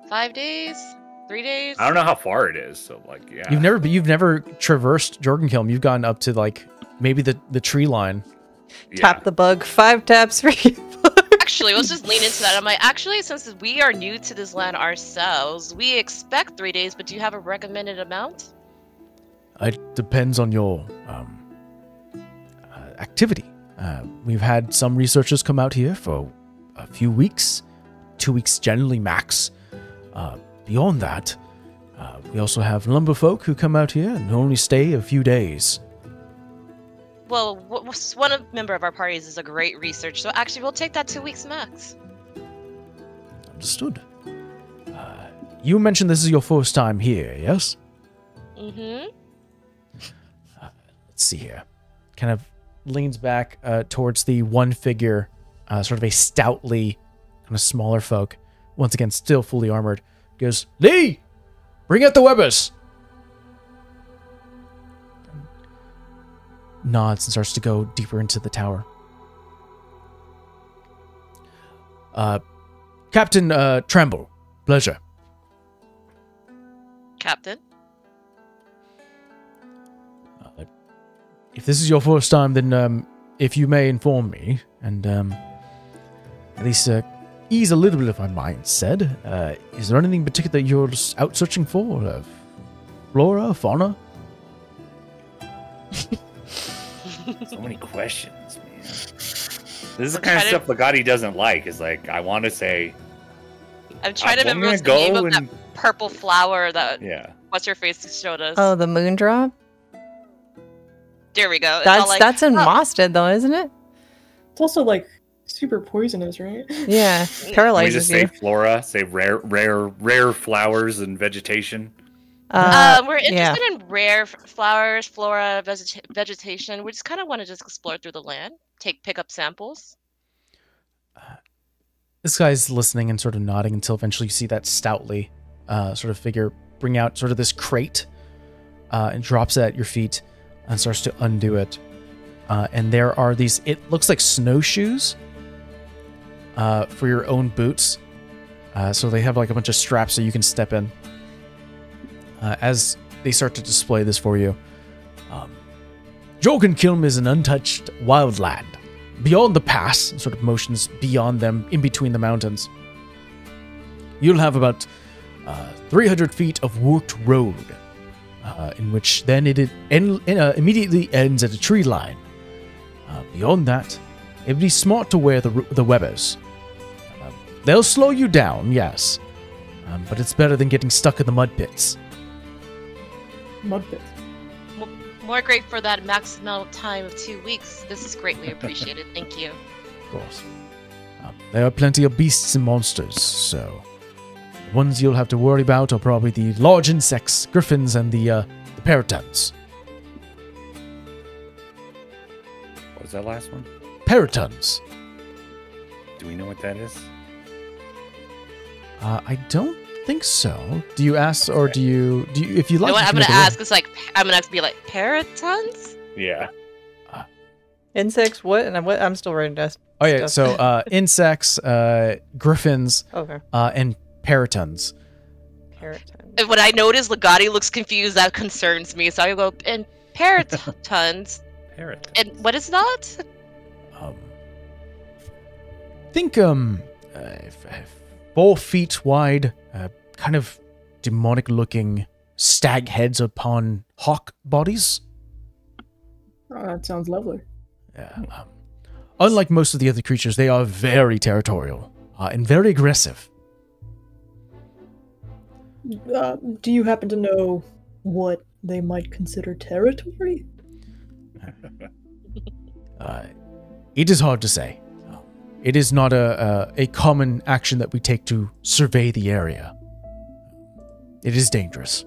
5 days, 3 days. I don't know how far it is, so yeah. You've never traversed Jorgenkilm. You've gotten up to maybe the tree line. Yeah. Tap the bug. 5 taps for you. Actually, let's just lean into that. I'm like, actually, since we are new to this land ourselves, we expect 3 days, but do you have a recommended amount? It depends on your activity. We've had some researchers come out here for a few weeks, 2 weeks generally max. Beyond that, we also have lumberfolk who come out here and only stay a few days. Well, one member of our parties is a great researcher, so actually we'll take that 2 weeks max. Understood. You mentioned this is your first time here, yes? Mm-hmm. Let's see here. Kind of leans back towards the one figure, sort of a stoutly kind of smaller folk. Once again, still fully armored. Goes, Lee! Bring out the webbers! Nods and starts to go deeper into the tower. Captain Tremble, pleasure. Captain? If this is your first time, then if you may inform me, and at least ease a little bit of my mindset, is there anything in particular that you're out searching for? Flora, fauna? So many questions, man. This is the kind of stuff Legati doesn't like. Is like, I want to say. I'm trying to I'm remember gonna what's the name go of that and- purple flower that Yeah. what's your face showed us. Oh, the moondrop? There we go. It's all like, That's in oh, Mosted though, isn't it? It's also like super poisonous, right? Yeah, Can we paralyzes just say you. flora, say rare flowers and vegetation. We're interested yeah. in rare flowers, flora, vegetation. We just kind of want to just explore through the land, pick up samples. This guy's listening and sort of nodding until eventually you see that stoutly sort of figure bring out sort of this crate and drops it at your feet and starts to undo it. And there are these, it looks like snowshoes for your own boots. So they have like a bunch of straps so you can step in. As they start to display this for you. Jorgenkilm is an untouched wild land. Beyond the pass, sort of motions beyond them, in between the mountains, you'll have about 300 feet of worked road, in which then it immediately ends at a tree line. Beyond that, it'd be smart to wear the webbers. They'll slow you down, yes, but it's better than getting stuck in the mud pits. Mud pits. More great for that maximum time of 2 weeks. This is greatly appreciated. Thank you. Of course. There are plenty of beasts and monsters, so the ones you'll have to worry about are probably the large insects, griffins, and the peritons. What was that last one? Peritons. Do we know what that is? I don't think so. Do you ask, or do you if you You like? know what you I'm can gonna make a roll. ask? It's like I'm gonna have to be like peritons. Yeah. Insects, what? And what? I'm still writing down. Oh yeah, stuff. so insects, griffins, Okay. and peritons. Paraton. And when I notice Legati looks confused, that concerns me. So I go, and peritons. Parrot. And what is that? Think 4 feet wide, kind of demonic-looking stag heads upon hawk bodies. Oh, that sounds lovely. Yeah. Unlike most of the other creatures, they are very territorial and very aggressive. Do you happen to know what they might consider territory? It is hard to say. It is not a common action that we take to survey the area. It is dangerous.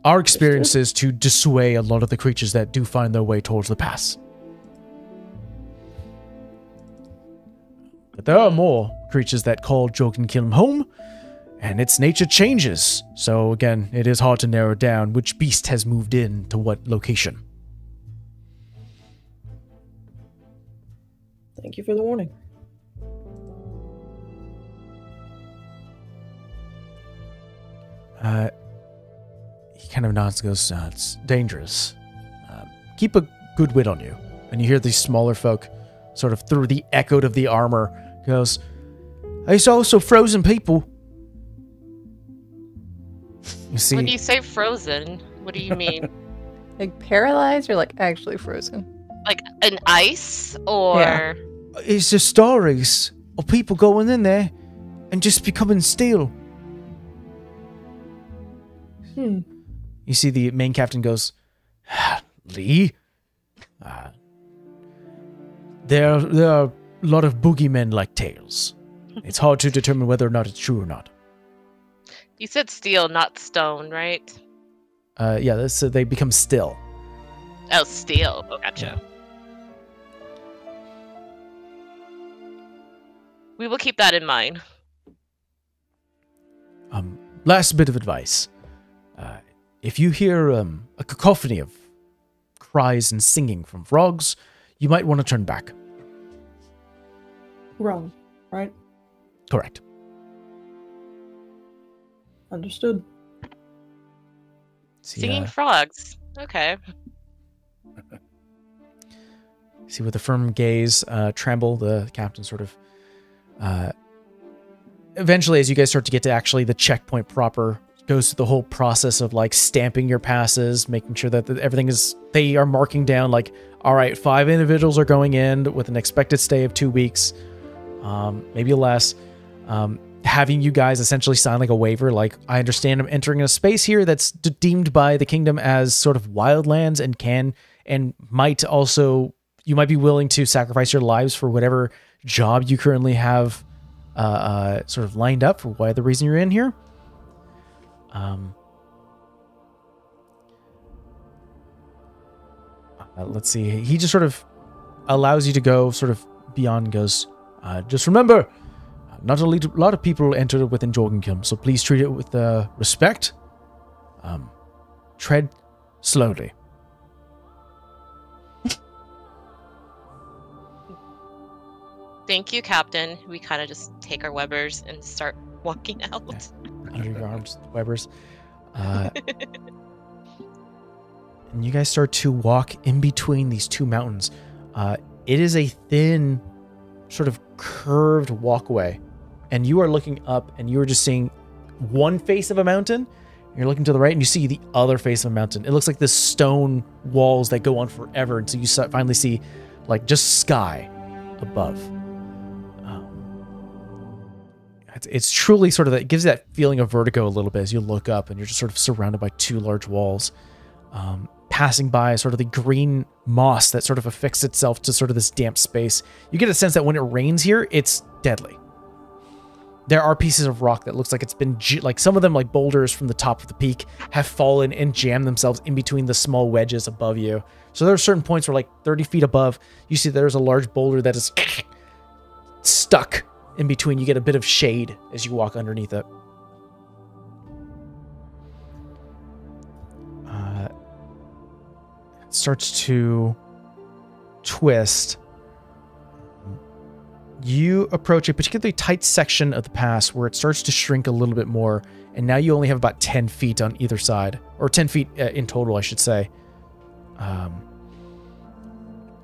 Our experience is to dissuade a lot of the creatures that do find their way towards the pass. But there are more creatures that call Jorgenkilm home, and its nature changes. So again, it is hard to narrow down which beast has moved in to what location. Thank you for the warning. He kind of nods and goes, it's dangerous. Keep a good wit on you. And you hear these smaller folk, sort of through the echo of the armor, goes, it's also frozen people. You see, When you say frozen, what do you mean? Like paralyzed or like actually frozen? Like an ice or? Yeah. it's the stories of people going in there and just becoming steel. You see the main captain goes, Lee, there are a lot of boogeymen-like tales. It's hard to determine whether or not it's true or not. You said steel, not stone, right? Yeah, so they become still. Oh, steel. Oh, gotcha. We will keep that in mind. Last bit of advice. If you hear a cacophony of cries and singing from frogs, you might want to turn back. Wrong, right? Correct. Understood. See, Singing frogs. Okay. See with a firm gaze, tremble, the captain sort of... eventually, as you guys start to get to actually the checkpoint proper, goes through the whole process of like stamping your passes, making sure that everything is... They are marking down like, all right, 5 individuals are going in with an expected stay of 2 weeks, maybe less. Having you guys essentially sign like a waiver, like, I understand I'm entering a space here that's deemed by the kingdom as sort of wildlands and can and might also, you might be willing to sacrifice your lives for whatever job you currently have sort of lined up for why the reason you're in here. Let's see. He just sort of allows you to go sort of beyond and goes, just remember, not a lot of people enter within Jorgenkim, so please treat it with respect. Tread slowly. Thank you, Captain. We kind of just take our Webbers and start walking out. Yeah. Under your arms, Webbers. And you guys start to walk in between these two mountains. It is a thin, sort of curved walkway. And you are looking up and you are just seeing one face of a mountain. You're looking to the right and you see the other face of a mountain. It looks like the stone walls that go on forever until you finally see like just sky above. It's truly sort of that, it gives you that feeling of vertigo a little bit as you look up and you're just sort of surrounded by 2 large walls. Passing by sort of the green moss that sort of affixes itself to sort of this damp space. You get a sense that when it rains here, it's deadly. There are pieces of rock that looks like it's been, like some of them like boulders from the top of the peak have fallen and jammed themselves in between the small wedges above you. So there are certain points where like 30 feet above, you see there's a large boulder that is stuck in between. You get a bit of shade as you walk underneath it. It starts to twist. You approach a particularly tight section of the pass where it starts to shrink a little bit more, and now you only have about 10 feet on either side, or 10 feet in total, I should say.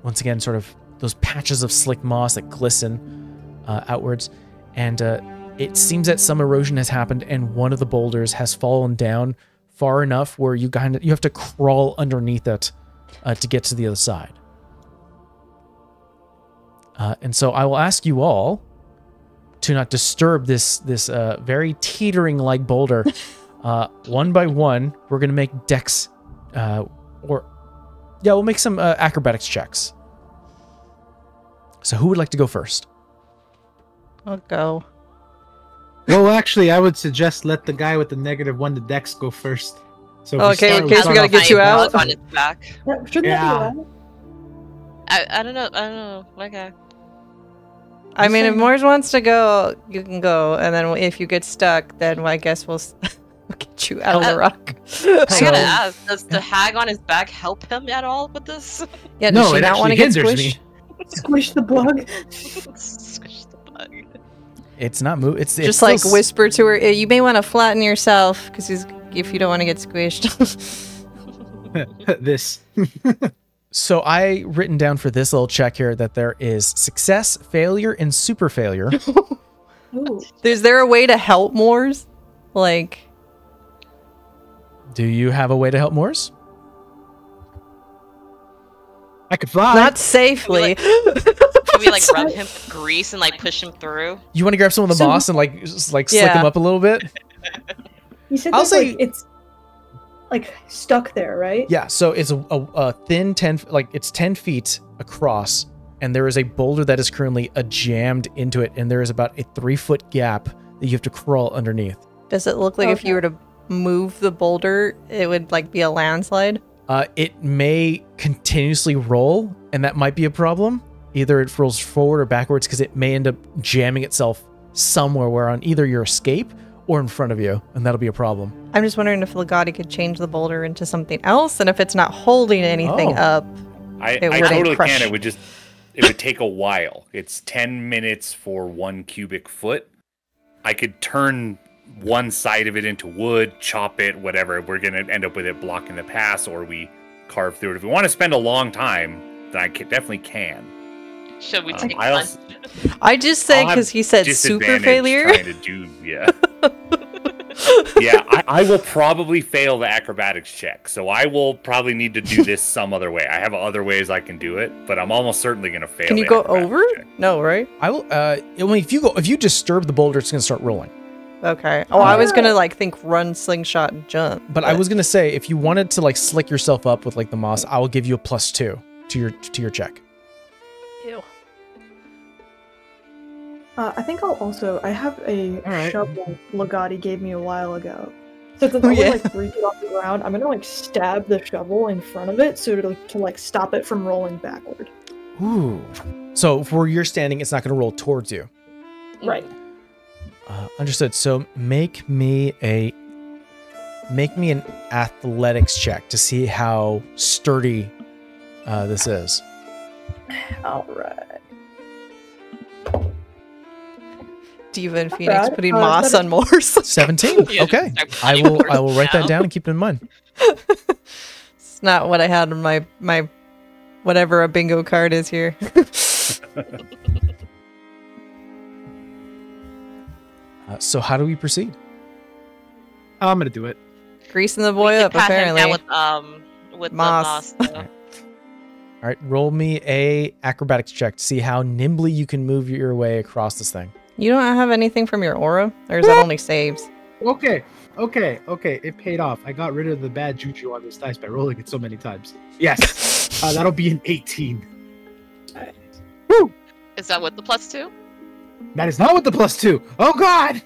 Once again, sort of those patches of slick moss that glisten outwards, and it seems that some erosion has happened, and one of the boulders has fallen down far enough where you have to crawl underneath it to get to the other side. And so I will ask you all to not disturb this very teetering-like boulder. One by one, we're going to make dex, we'll make some acrobatics checks. So who would like to go first? I'll go. Well, actually, I would suggest let the guy with the -1 to dex go first. So okay, in case we gotta get you out. On his back. Shouldn't that be allowed? I don't know. Okay. I mean, if Mors wants to go, you can go, and then if you get stuck, then I guess we'll get you out of the rock. I gotta ask, does the hag on his back help him at all with this? Yeah, does she not want to get squished? Squish the bug. Squish the bug. It's not move. It's just like whisper to her. You may want to flatten yourself because if you don't want to get squished. This. So I written down for this little check here that there is success, failure, and super failure. Is there a way to help Mors? Like, do you have a way to help Mors? I could fly. Not safely. Can we like rub him with grease and like push him through? You want to grab some of the moss and like slick him up a little bit? You said it's like stuck there, right? Yeah, so it's a thin 10 feet across, and there is a boulder that is currently jammed into it, and there is about a 3-foot gap that you have to crawl underneath. Does it look like if you were to move the boulder, it would like be a landslide? It may continuously roll, and that might be a problem. Either it rolls forward or backwards, because it may end up jamming itself somewhere where on either your escape or in front of you, and that'll be a problem. I'm just wondering if Legati could change the boulder into something else, and if it's not holding anything up, I totally can. It would take a while. It's 10 minutes for 1 cubic foot. I could turn one side of it into wood, chop it, whatever. We're going to end up with it blocking the pass, or we carve through it. If we want to spend a long time, then I definitely can. Should we take I'll- one? I just said I'll have because he said super disadvantage failure. trying to do, yeah. Yeah, I will probably fail the acrobatics check, so I will probably need to do this some other way. I have other ways I can do it, but I'm almost certainly going to fail. Can you the go acrobatics over? check. No, right? I will. I mean, if you disturb the boulder, it's gonna start rolling. Okay. Oh, I was gonna like think run, slingshot, and jump. But I was gonna say, if you wanted to like slick yourself up with like the moss, I will give you a +2 to your check. Ew. I think I'll also. I have a Alright. shovel Legati gave me a while ago. Since it's Oh, only yeah. like 3 feet off the ground, I'm gonna like stab the shovel in front of it so to like stop it from rolling backward. Ooh. So where you're standing, it's not gonna roll towards you. Right. Understood. So make me an athletics check to see how sturdy this is. All right. Diva and Not Phoenix bad. putting It's moss not on Morse. 17. Yeah, Okay. just I start will write that now. down and keep it in mind. It's not what I had in my whatever a bingo card is here. So how do we proceed? I'm gonna do it. Greasing the boy We up, can pat him apparently. down with Moss. the moss. All right, roll me a acrobatics check to see how nimbly you can move your way across this thing. You don't have anything from your aura? Or is that only saves? Okay. It paid off. I got rid of the bad juju on this dice by rolling it so many times. Yes. That'll be an 18. Is that with the +2? That is not with the +2. Oh God.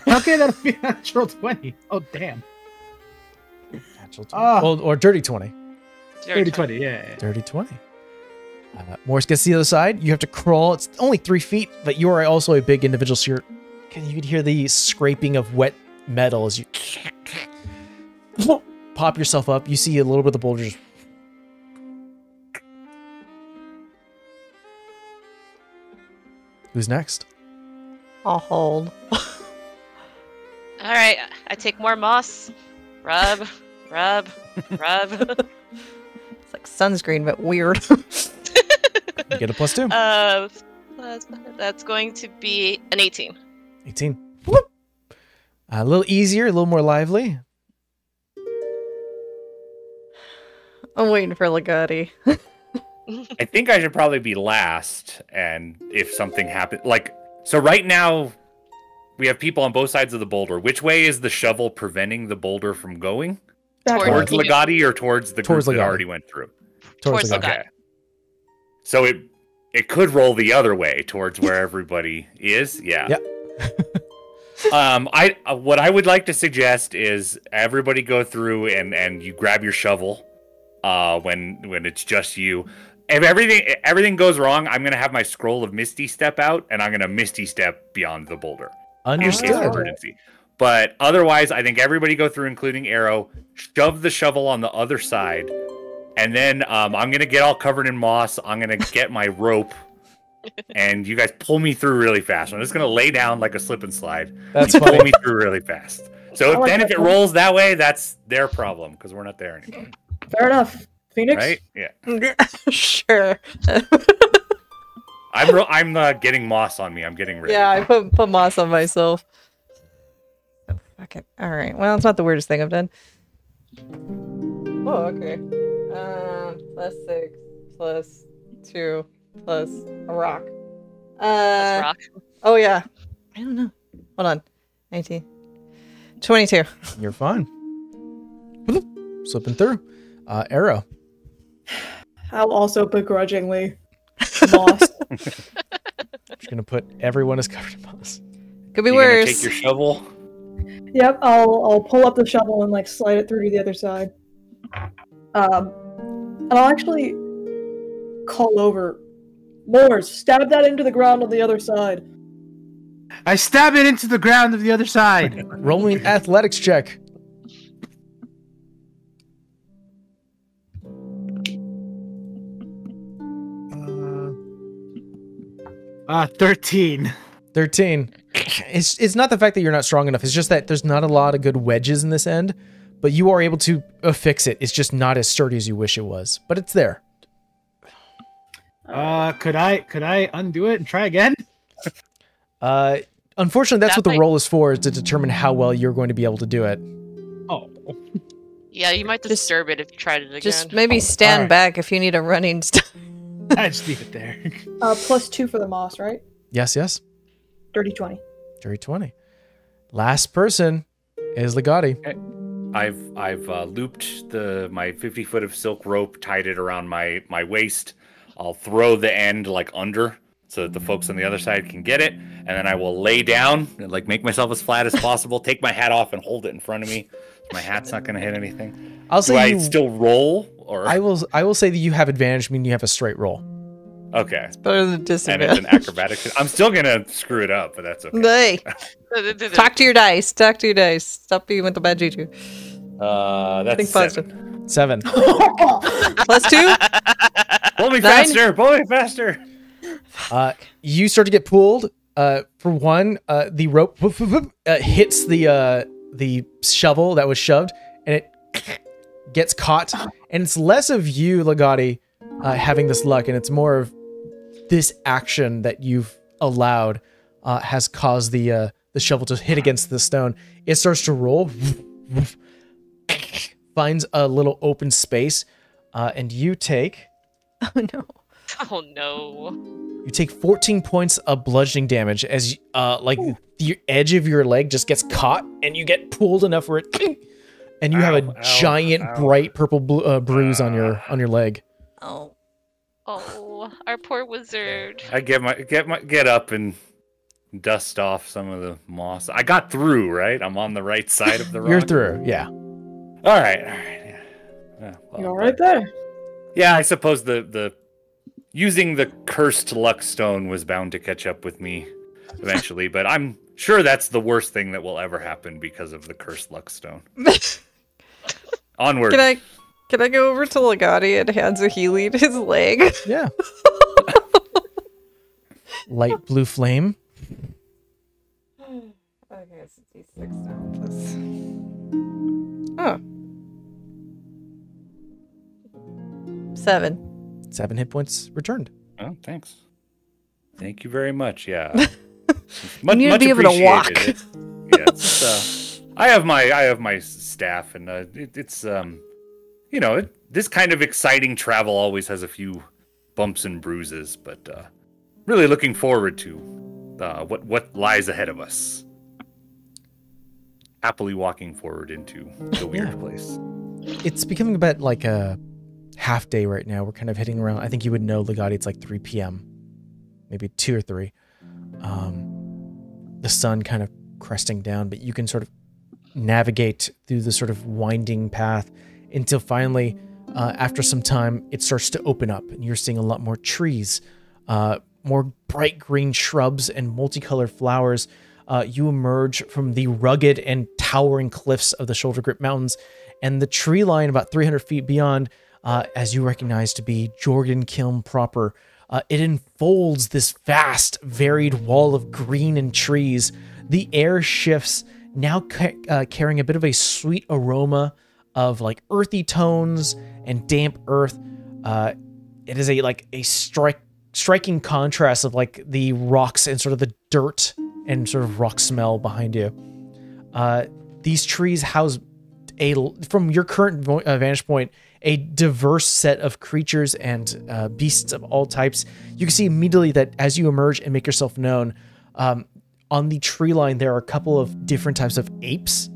Okay, that'll be a natural 20. Oh damn. Natural 20. Ah. Well, or dirty 20. Dirty 20. Yeah. Dirty 20. Morris gets to the other side. You have to crawl. It's only 3 feet, but you are also a big individual, so you could hear the scraping of wet metal as you pop yourself up. You see a little bit of the boulders. Who's next? I'll hold. All right, I take more moss. Rub, rub, rub. It's like sunscreen, but weird. You get a +2. That's going to be an 18. 18. Whoop. A little easier, a little more lively. I'm waiting for Legati. I think I should probably be last, and if something happens, so right now we have people on both sides of the boulder. Which way is the shovel preventing the boulder from going? Back Towards up. Towards Legati or towards the Towards group that Legati. already went through? Towards the the guy. guy. So it could roll the other way towards where everybody is. Yeah. Yep. What I would like to suggest is everybody go through and you grab your shovel when it's just you. If everything goes wrong, I'm gonna have my scroll of Misty Step out, and I'm gonna Misty Step beyond the boulder in case of Understood. emergency. But otherwise, I think everybody go through, including Arrow, shove the shovel on the other side, and then I'm gonna get all covered in moss. I'm gonna get my rope, and you guys pull me through really fast. I'm just gonna lay down like a slip and slide. That's You pull funny. me through really fast. So I like then if that it one. rolls that way, that's their problem because we're not there anymore, Fair enough. Phoenix. right? Yeah. Sure. I'm getting moss on me. I'm getting ready. Yeah, I put moss on myself. Oh, fuck it. All right. Well, it's not the weirdest thing I've done. Oh, okay. +6, +2, plus a rock. Let's rock. Oh yeah. I don't know. Hold on. 19. 22. You're fine. Slipping through. Arrow. I'll also begrudgingly moss. Just gonna put everyone as covered in moss. Could be You gonna worse. take your shovel. Yep, I'll pull up the shovel and like slide it through to the other side. And I'll actually call over. Moors, stab that into the ground on the other side. I stab it into the ground of the other side. Rolling athletics check. 13. 13. It's not the fact that you're not strong enough. It's just that there's not a lot of good wedges in this end, but you are able to affix it. It's just not as sturdy as you wish it was, but it's there. Could I undo it and try again? Unfortunately, that's what the might- roll is for, is to determine how well you're going to be able to do it. Oh. Yeah, you might disturb it if you tried it again. Just maybe stand alright. back if you need a running start. I just leave it there. +2 for the moss, right? Yes, yes. Dirty 20. Dirty 20. Last person is Legati. I've looped my 50 foot of silk rope, tied it around my waist. I'll throw the end like under so that the folks on the other side can get it, and then I will lay down and like make myself as flat as possible. Take my hat off and hold it in front of me. My hat's not going to hit anything. I'll Do say I you, still roll or I will say that you have advantage, meaning you have a straight roll. okay? Better than And it's disadvantage. an acrobatic. I'm still gonna screw it up, but that's okay. Hey, talk to your dice. Talk to your dice. Stop being with the bad juju. That's Think 7. 7. +2. Pull me 9? faster! Pull me faster! You start to get pulled. For one, the rope hits the shovel that was shoved, and it gets caught. And it's less of you, Legati, having this luck, and it's more of this action that you've allowed has caused the shovel to hit against the stone. It starts to roll, finds a little open space, and you take Oh no. Oh no. You take 14 points of bludgeoning damage as like the edge of your leg just gets caught, and you get pulled enough where it, and you have a giant bright purple bruise on your leg. Oh. Oh, our poor wizard. I get up and dust off some of the moss. I got through, right? I'm on the right side of the rock. You're through, yeah. All right. Yeah. Well, You're right there. yeah, I suppose the using the cursed luck stone was bound to catch up with me eventually, but I'm sure that's the worst thing that will ever happen because of the cursed luck stone. Onward. Can I go over to Legati and hands a healing his leg? Yeah. Light blue flame. Okay, it's D6 now. Plus... Oh. 7. 7 hit points returned. Oh, thanks. Thank you very much. Yeah. You need to be able to walk. Yeah, I have my staff, and it's you know, this kind of exciting travel always has a few bumps and bruises, but really looking forward to what lies ahead of us. Happily walking forward into the weird place. It's becoming about like a half day right now. We're kind of hitting around. I think you would know, Legati, it's like 3 p.m. Maybe 2 or 3. The sun kind of cresting down, but you can sort of navigate through the sort of winding path until finally, after some time, it starts to open up, and you're seeing a lot more trees, more bright green shrubs and multicolored flowers. You emerge from the rugged and towering cliffs of the Shoulder Grip Mountains, and the tree line about 300 feet beyond, as you recognize to be Jordan Kiln proper. It enfolds this vast, varied wall of green and trees. The air shifts, now carrying a bit of a sweet aroma of like earthy tones and damp earth. It is a striking contrast of like the rocks and sort of the dirt and sort of rock smell behind you. These trees house from your current vantage point, a diverse set of creatures and beasts of all types. You can see immediately that as you emerge and make yourself known, on the tree line there are a couple of different types of apes,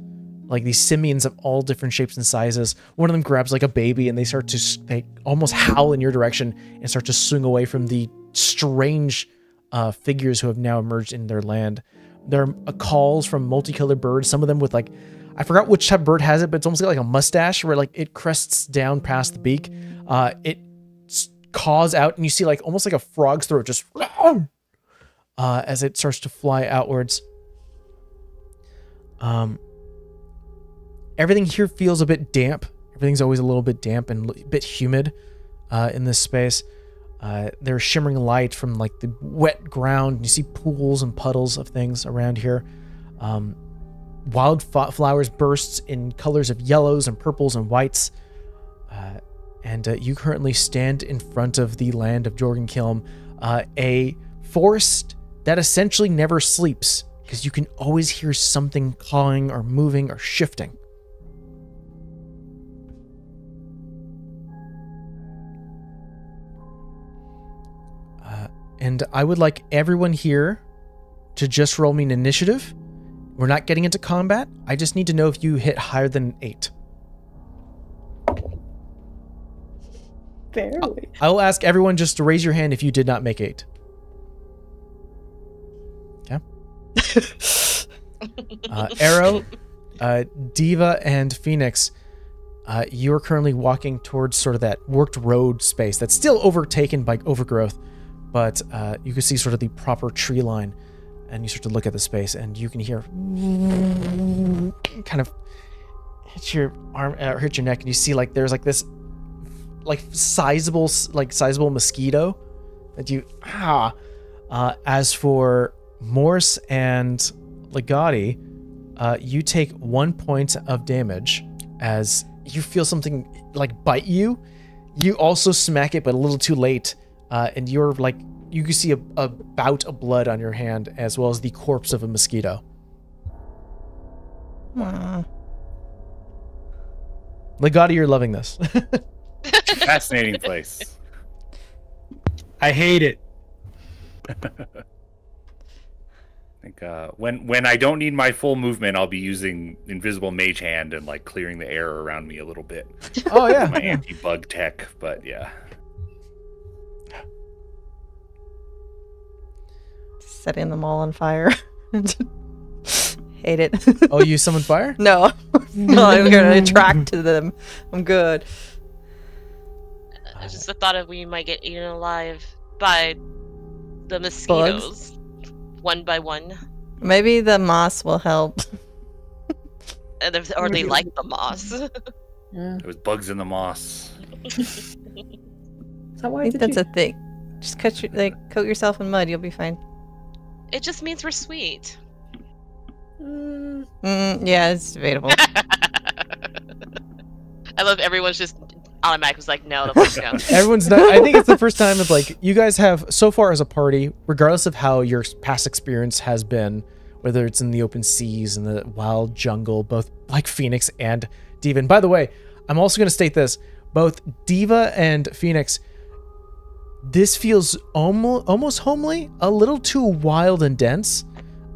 like these simians of all different shapes and sizes. One of them grabs like a baby, and they almost howl in your direction and start to swing away from the strange figures who have now emerged in their land. There are calls from multicolored birds, some of them with like, I forgot which type of bird has it, but it's almost like a mustache where like it crests down past the beak. It caws out, and you see like almost like a frog's throat just as it starts to fly outwards. Everything here feels a bit damp. Everything's always a little bit damp and a bit humid in this space. There's shimmering light from like the wet ground. You see pools and puddles of things around here. Wild flowers bursts in colors of yellows and purples and whites. and you currently stand in front of the land of Jorgenkilm, a forest that essentially never sleeps, because you can always hear something cawing or moving or shifting. And I would like everyone here to just roll me an initiative. We're not getting into combat. I just need to know if you hit higher than 8. Barely. I will ask everyone just to raise your hand if you did not make 8. Okay. Arrow, Diva, and Phoenix, you are currently walking towards sort of that worked road space that's still overtaken by overgrowth, but you can see sort of the proper tree line, and you start to look at the space, and you can hear kind of hit your arm, hit your neck, and you see like there's like this like sizable mosquito that you as for Morse and Legati, you take 1 point of damage as you feel something like bite you. You also smack it, but a little too late, and you're like, you can see a bout of blood on your hand as well as the corpse of a mosquito. Legati, you're loving this. Fascinating place. I hate it. I think when I don't need my full movement, I'll be using Invisible Mage Hand and like clearing the air around me a little bit. Oh yeah, my anti-bug tech, but yeah. Setting them all on fire. Hate it. Oh, you summoned fire? No. No, I'm gonna attract to them. I'm good. Just the thought of we might get eaten alive by the mosquitoes. Bugs? One by one. Maybe the moss will help. Or they like the moss. Yeah. There was bugs in the moss. Is that why I think that's a thing. Just coat yourself in mud, you'll be fine. It just means we're sweet. Yeah, it's debatable. I love everyone's just automatic was like, no, that won't count. Everyone's not. I think it's the first time of like you guys have so far as a party, regardless of how your past experience has been, whether it's in the open seas and the wild jungle, both like Phoenix and Diva. And by the way, I'm also going to state this: both Diva and Phoenix, this feels almost homely, a little too wild and dense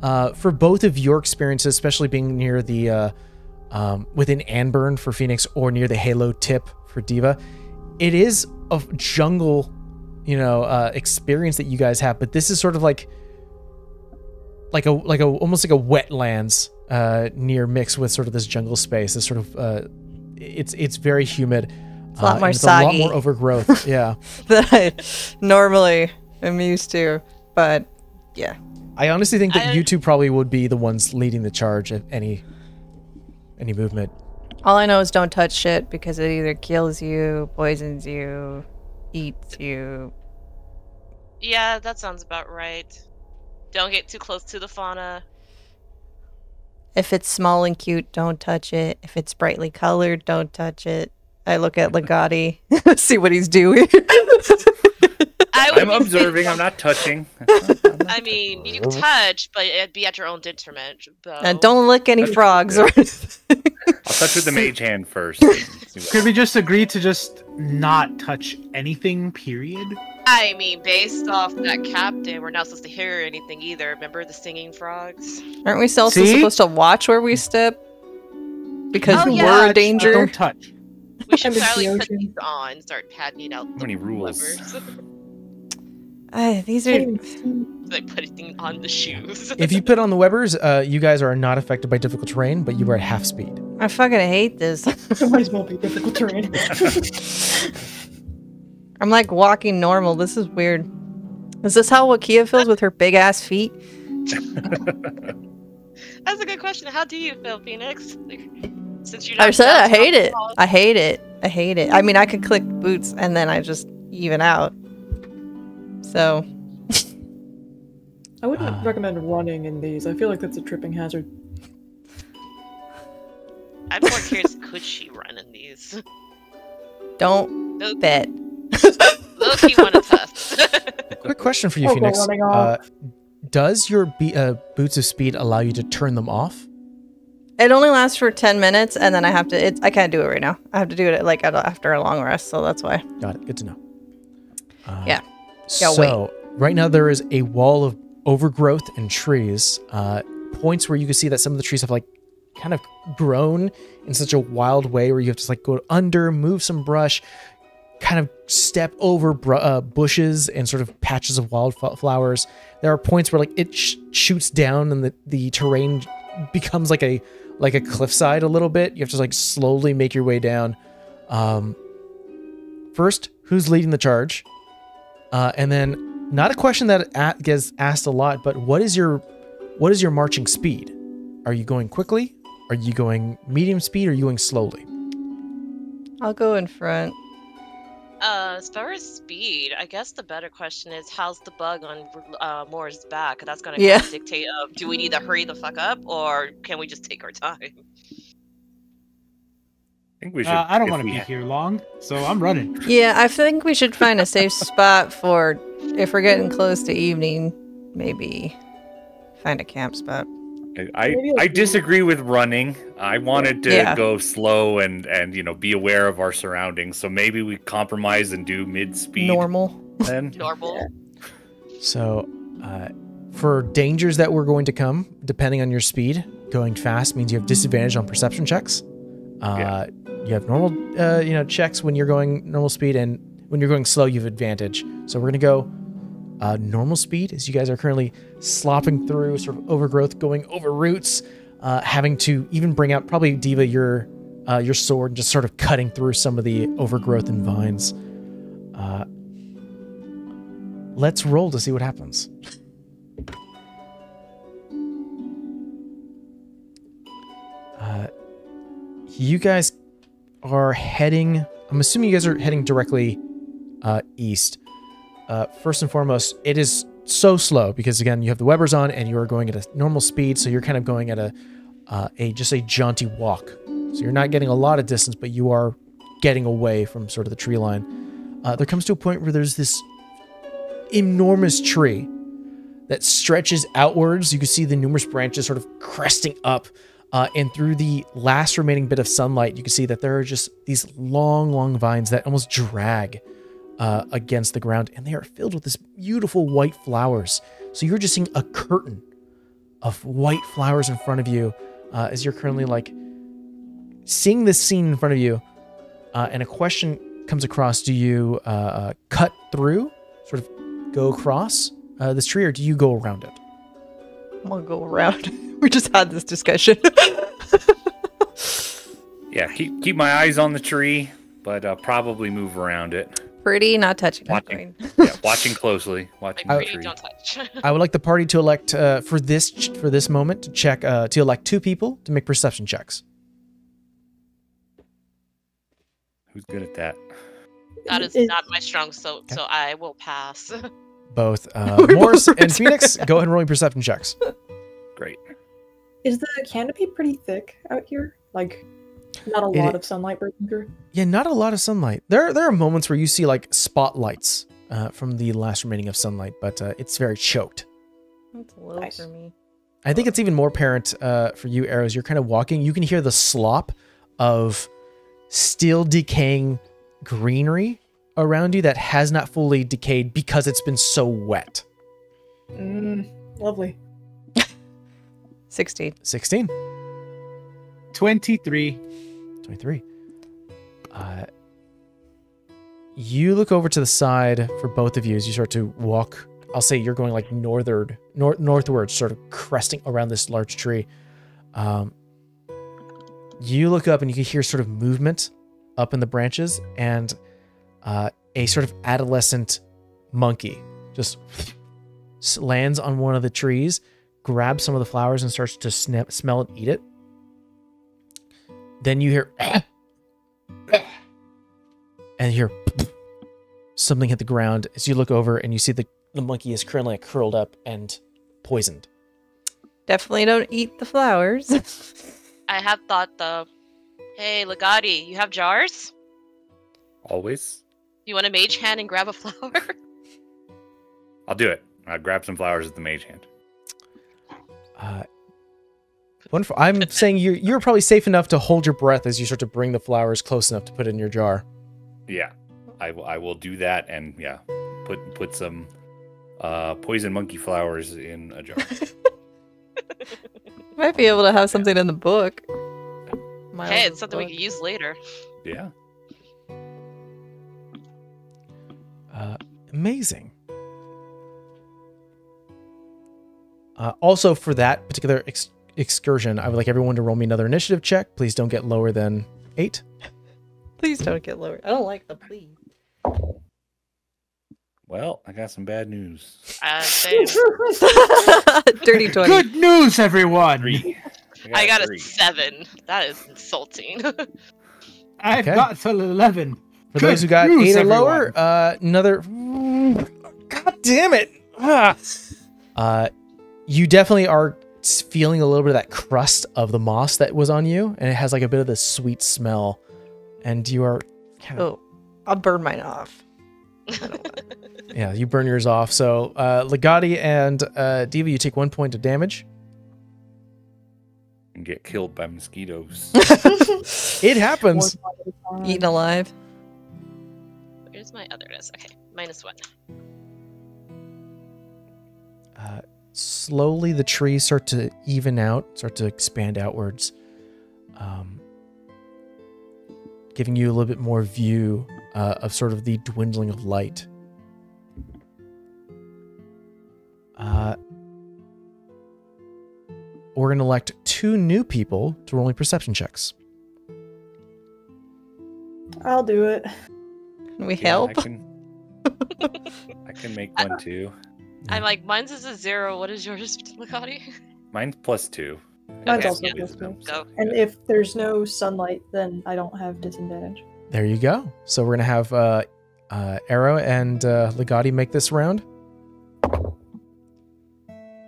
for both of your experiences, especially being near the within Anburn for Phoenix or near the Halo tip for Diva. It is a jungle, experience that you guys have, but this is sort of like almost like a wetlands near mixed with sort of this jungle space. This sort of it's very humid. It's a lot more A soggy. lot more overgrowth. Yeah. Than I normally am used to, but yeah. I honestly think that you two probably would be the ones leading the charge at any movement. All I know is don't touch shit because it either kills you, poisons you, eats you. Yeah, that sounds about right. Don't get too close to the fauna. If it's small and cute, don't touch it. If it's brightly colored, don't touch it. I look at Legati, see what he's doing. I'm observing. I'm not touching. I mean, you can touch, but it'd be at your own detriment. And don't lick any frogs. Or I'll touch with the mage hand first. Could we just agree to just not touch anything, period? I mean, based off that captain, we're not supposed to hear anything either. Remember the singing frogs? Aren't we also supposed to watch where we step? Because we're a danger. Don't touch. We should probably put these on and start padding out. How many rules? These are like putting on the shoes. If you put on the Webbers, you guys are not affected by difficult terrain, but you are at half speed. I fucking hate this. It might as well be difficult terrain. I'm like walking normal. This is weird. Is this how Wakia feels with her big ass feet? That's a good question. How do you feel, Phoenix? Since you I said I hate it. I hate it. I hate it. I mean, I could click boots and then I just even out. So I wouldn't recommend running in these. I feel like that's a tripping hazard. I'm more curious, could she run in these? Don't Bet. Loki want to test. Quick question for you, Oh, Phoenix. running off. Does your boots of speed allow you to turn them off? It only lasts for 10 minutes, and then I have to. I can't do it right now. I have to do it like after a long rest, so that's why. Got it. Good to know. Yeah. So right now there is a wall of overgrowth and trees. Points where you can see that some of the trees have like kind of grown in such a wild way where you have to like go under, move some brush, kind of step over bushes and sort of patches of wildflowers. There are points where like it shoots down and the terrain becomes like a cliffside a little bit. You have to like slowly make your way down. First, who's leading the charge? And then, not a question that gets asked a lot, but what is your marching speed? Are you going quickly? Are you going medium speed? Or are you going slowly? I'll go in front. As far as speed, I guess the better question is how's the bug on Moore's back? That's gonna kind of dictate of do we need to hurry the fuck up or can we just take our time? I think we should. I don't want to be here long, so I'm running. Yeah, I think we should find a safe spot for if we're getting close to evening. Maybe find a camp spot. I disagree with running. I wanted to go slow and be aware of our surroundings. So maybe we compromise and do mid speed. Normal. Then Normal. So, for dangers that were going to come, depending on your speed, going fast means you have disadvantage on perception checks. You have normal, checks when you're going normal speed, and when you're going slow, you have advantage. So we're gonna go normal speed, as you guys are currently slopping through sort of overgrowth, going over roots, having to even bring out probably Diva your sword and just sort of cutting through some of the overgrowth and vines. Let's roll to see what happens. You guys are heading, I'm assuming you guys are heading directly east. First and foremost, it is so slow because again, you have the Webbers on and you are going at a normal speed. So you're kind of going at just a jaunty walk. So you're not getting a lot of distance, but you are getting away from sort of the tree line. There comes to a point where there's this enormous tree that stretches outwards. You can see the numerous branches sort of cresting up. And through the last remaining bit of sunlight, you can see that there are just these long, long vines that almost drag against the ground. And they are filled with this beautiful white flowers. So you're just seeing a curtain of white flowers in front of you as you're currently like seeing this scene in front of you. And a question comes across. Do you cut through, sort of go across this tree, or do you go around it? I'm gonna go around. We just had this discussion. yeah, keep my eyes on the tree, but probably move around it. Pretty, not touching. Watching closely. Watching the tree. Don't touch. I would like the party to elect for this moment to check to elect 2 people to make perception checks. Who's good at that? That is not my strong suit, so I will pass. Both Morris and Phoenix, go ahead and roll perception checks. Great. Is the canopy pretty thick out here? Like, not a lot of sunlight breaking through? Yeah, not a lot of sunlight. There are moments where you see like spotlights from the last remaining of sunlight, but it's very choked. That's low for me. I think it's even more apparent for you, Arrows. You're kind of walking. You can hear the slop of still decaying greenery around you that has not fully decayed because it's been so wet. Lovely. 16. 16. 23. 23. You look over to the side for both of you as you start to walk. I'll say you're going like northward, sort of cresting around this large tree. You look up and you can hear sort of movement up in the branches, and a sort of adolescent monkey just lands on one of the trees, grabs some of the flowers and starts to smell and eat it. Then you hear and you hear something hit the ground as you look over and you see the monkey is currently curled up and poisoned. Definitely don't eat the flowers. I have thought though. Hey, Legati, you have jars? Always. You want a mage hand and grab a flower? I'll do it. I'll grab some flowers at the mage hand. Wonderful. I'm saying you're probably safe enough to hold your breath as you start to bring the flowers close enough to put in your jar. Yeah, I will do that, and yeah, put some poison monkey flowers in a jar. Might be able to have something in the book. Hey, it's something we can use later. Yeah. Amazing. Also, for that particular excursion, I would like everyone to roll me another initiative check. Please don't get lower than 8. Please don't get lower. I don't like the please. Well, I got some bad news. Same. Dirty 20. Good news, everyone! 3. I got three. a 7. That is insulting. I've Okay. got to 11. For Good those who got news, 8 or lower, everyone. another. God damn it! You definitely are feeling a little bit of that crust of the moss that was on you, and it has like a bit of this sweet smell. And you are kind of. Oh, I'll burn mine off. Yeah, you burn yours off. So, Legati and Diva, you take 1 point of damage. And get killed by mosquitoes. It happens. Eaten alive. Where's my otherness? Okay, -1. Slowly, the trees start to even out, start to expand outwards, giving you a little bit more view of sort of the dwindling of light. We're going to elect 2 new people to rolling perception checks. I'll do it. Can we Yeah, help? I can make one too. I'm like, mine's is a 0. What is yours, Lakati? Mine's +2. Mine's Okay, also yeah. plus 2. Go. And if there's no sunlight, then I don't have disadvantage. There you go. So we're going to have Arrow and Legati make this round.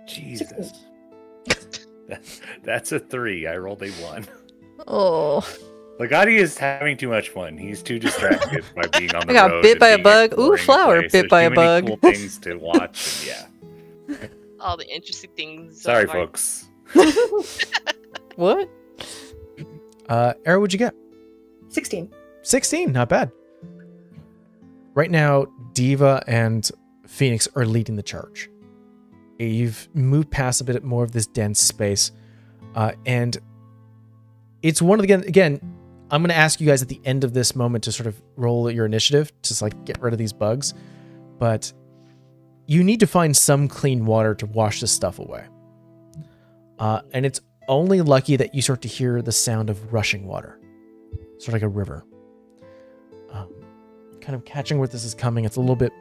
Jesus. That's a 3. I rolled a 1. Oh. Legati is having too much fun. He's too distracted by being on the I got road bit and by a being bug. Ooh, exploring the flower place. bit There's by too a many bug. Cool things to watch. And yeah. All the interesting things. Sorry, are- folks. What? Arrow, what'd you get? 16. 16, not bad. Right now, Diva and Phoenix are leading the charge. You've moved past a bit more of this dense space, and it's one of the again. I'm going to ask you guys at the end of this moment to sort of roll your initiative, just like get rid of these bugs, but you need to find some clean water to wash this stuff away. And it's only lucky that you start to hear the sound of rushing water, sort of like a river. Kind of catching where this is coming. It's a little bit,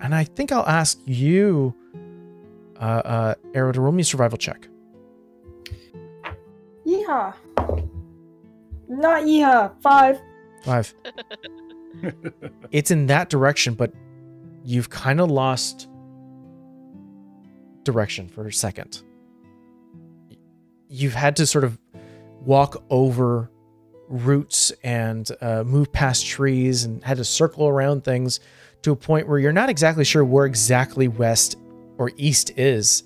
and I think I'll ask you, Arrow, to roll me a survival check. Yeehaw. Not yeehaw. 5. 5. It's in that direction, but you've kind of lost direction for a second. You've had to sort of walk over roots and move past trees and had to circle around things to a point where you're not exactly sure where exactly west or east is.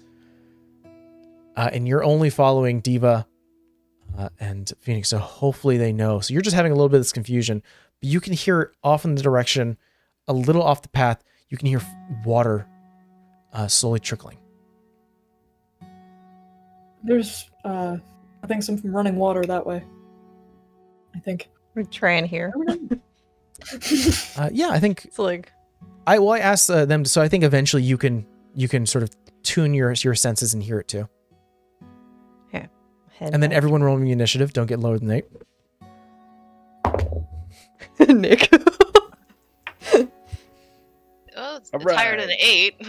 And you're only following Diva and Phoenix, so hopefully they know. So you're just having a little bit of this confusion, but you can hear off in the direction, a little off the path, you can hear water slowly trickling. There's, I think, some running water that way. I think. We're trying here. Yeah, I think It's like, I asked them, so I think eventually you can sort of tune your senses and hear it too. And then everyone roll me initiative. Don't get lower than 8. Nick. Oh, it's All right. higher than 8.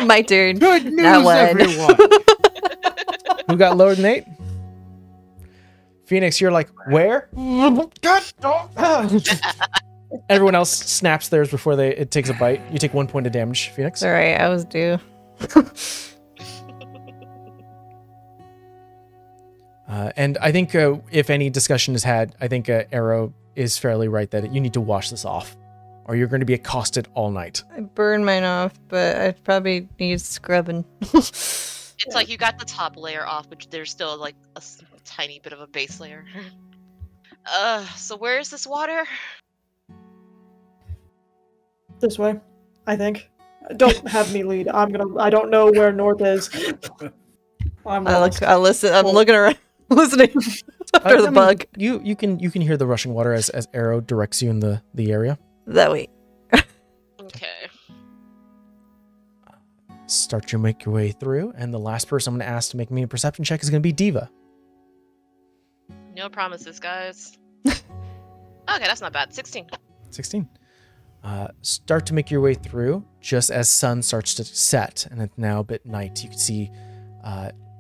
My turn. Good news, That one. everyone! Who got lower than 8? Phoenix, you're like, where? God, everyone else snaps theirs before it takes a bite. You take 1 point of damage, Phoenix. It's alright, I was due. And I think if any discussion is had, I think Arrow is fairly right that you need to wash this off, or you're going to be accosted all night. I burned mine off, but I probably need scrubbing. It's like you got the top layer off, but there's still like a tiny bit of a base layer. So where is this water? This way, I think. Don't have me lead. I don't know where north is. I'm listen. I'm looking around, listening after the bug. You can hear the rushing water as Arrow directs you in the area. That way. Okay. Start to make your way through, and the last person I'm going to ask to make me a perception check is going to be Diva. No promises, guys. Okay, that's not bad. 16. 16. Start to make your way through just as sun starts to set, and it's now a bit night. You can see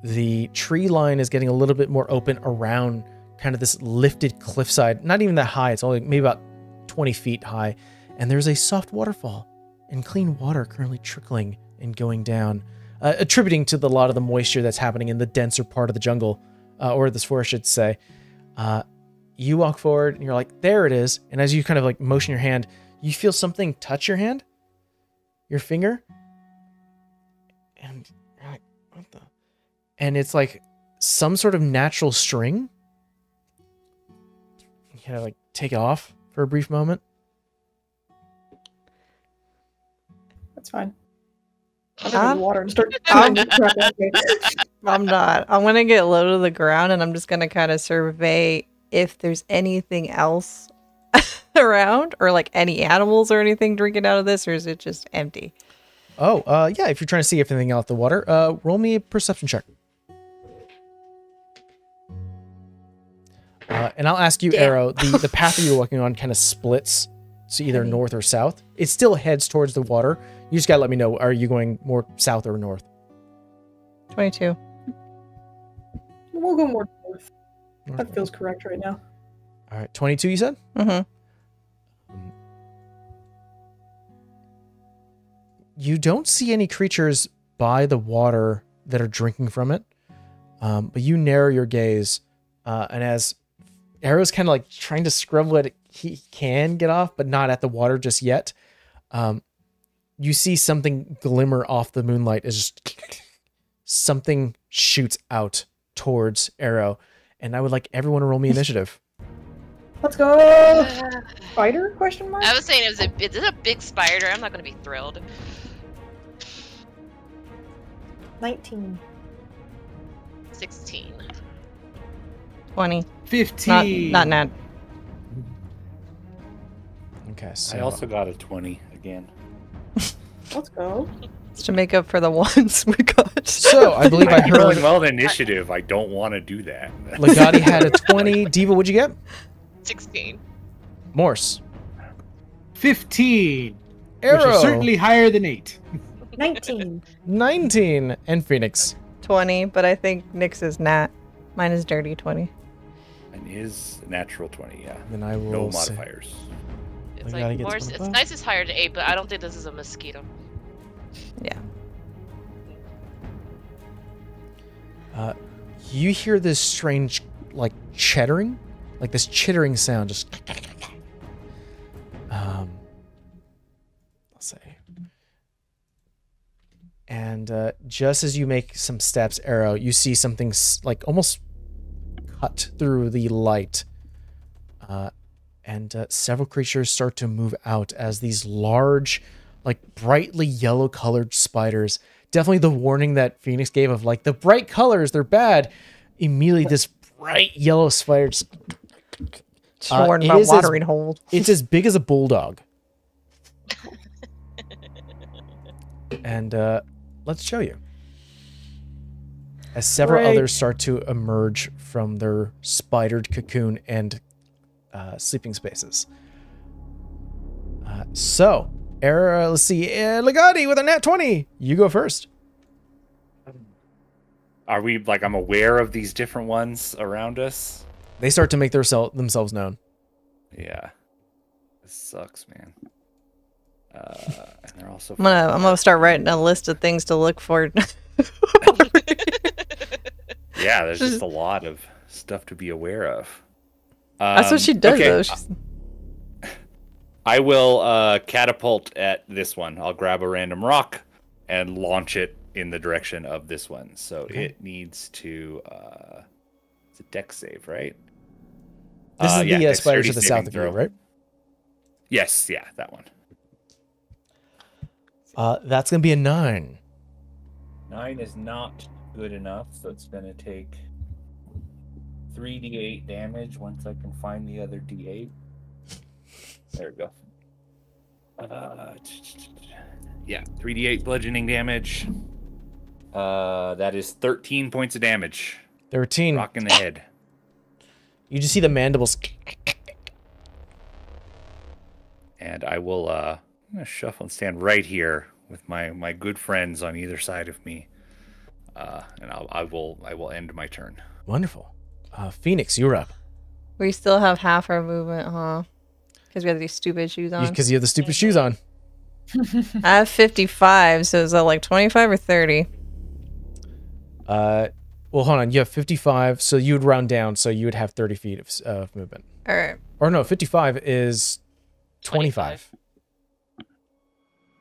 the tree line is getting a little bit more open around kind of this lifted cliffside. Not even that high. It's only maybe about 20 feet high. And there's a soft waterfall and clean water currently trickling and going down, attributing to a lot of the moisture that's happening in the denser part of the jungle, or this forest, I should say. You walk forward and you're like, there it is. And as you kind of like motion your hand, you feel something touch your hand, your finger. And you're like, what the? And it's like some sort of natural string. You kind of like take it off for a brief moment. That's fine. I'll get in the water and start. I'm not. I'm gonna get low to the ground and I'm just gonna kind of survey if there's anything else around, or like any animals or anything drinking out of this, or is it just empty? Oh, yeah. If you're trying to see everything out the water, roll me a perception check. And I'll ask you, Arrow, the path that you're walking on kind of splits to either north or south. It still heads towards the water. You just gotta let me know, are you going more south or north? 22. We'll go more north. That feels correct right now. All right, 22 you said? Mm-hmm. You don't see any creatures by the water that are drinking from it, but you narrow your gaze, and as Arrow's kind of like trying to scrub what he can get off, but not at the water just yet, you see something glimmer off the moonlight as just something shoots out towards Arrow, and I would like everyone to roll me initiative. Let's go! Spider? Question mark? I was saying is it a big spider? I'm not going to be thrilled. 19. 16. 20. 15. Not Nat. Okay, so I also got a 20 again. Let's go. It's to make up for the ones we got. So I believe I I'm heard rolling well in initiative. I don't want to do that. Legati had a 20. Diva, what'd you get? 16. Morse. 15. Arrow. Which is certainly higher than 8. 19. 19. And Phoenix. 20, but I think Nyx is Nat. Mine is dirty 20. And is natural 20, yeah. Then I will No say- modifiers. It's I gotta like get more. 25. It's nice. It's higher than 8, but I don't think this is a mosquito. Yeah. You hear this strange, like, chittering, like this chittering sound, just. Let's say. And just as you make some steps, Arrow, you see something like almost cut through the light. And several creatures start to move out as these large, like brightly yellow colored spiders. Definitely the warning that Phoenix gave of like the bright colors, they're bad. Immediately this bright yellow spider just, Sworn it my is watering hole. it's as big as a bulldog. And let's show you. As several Great. others start to emerge from their spidered cocoon and sleeping spaces. So, let's see. Legati with a nat 20. You go first. Are we, like, I'm aware of these different ones around us? They start to make themselves known. Yeah. This sucks, man. And they're also... I'm gonna start writing a list of things to look for. Yeah, there's just a lot of... stuff to be aware of. That's what she does, okay. though. She's... I will catapult at this one. I'll grab a random rock and launch it in the direction of this one. So it needs to... it's a dex save, right? This is the spider to dexterity the south saving of you, throw. right? Yes, yeah, that one. That's going to be a 9. 9 is not good enough, so it's going to take 3d8 damage once I can find the other d8. There we go. Yeah, 3d8 bludgeoning damage. That is 13 points of damage. 13. Rock in the head. You just see the mandibles. And I will I'm gonna shuffle and stand right here with my good friends on either side of me. And I will end my turn. Wonderful. Phoenix, you're up. We still have half our movement, huh? Because we have these stupid shoes on. Because you have the stupid shoes on. I have 55, so is that like 25 or 30? Well, hold on. You have 55, so you would round down, so you would have 30 feet of movement. All right. Or no, 55 is 25.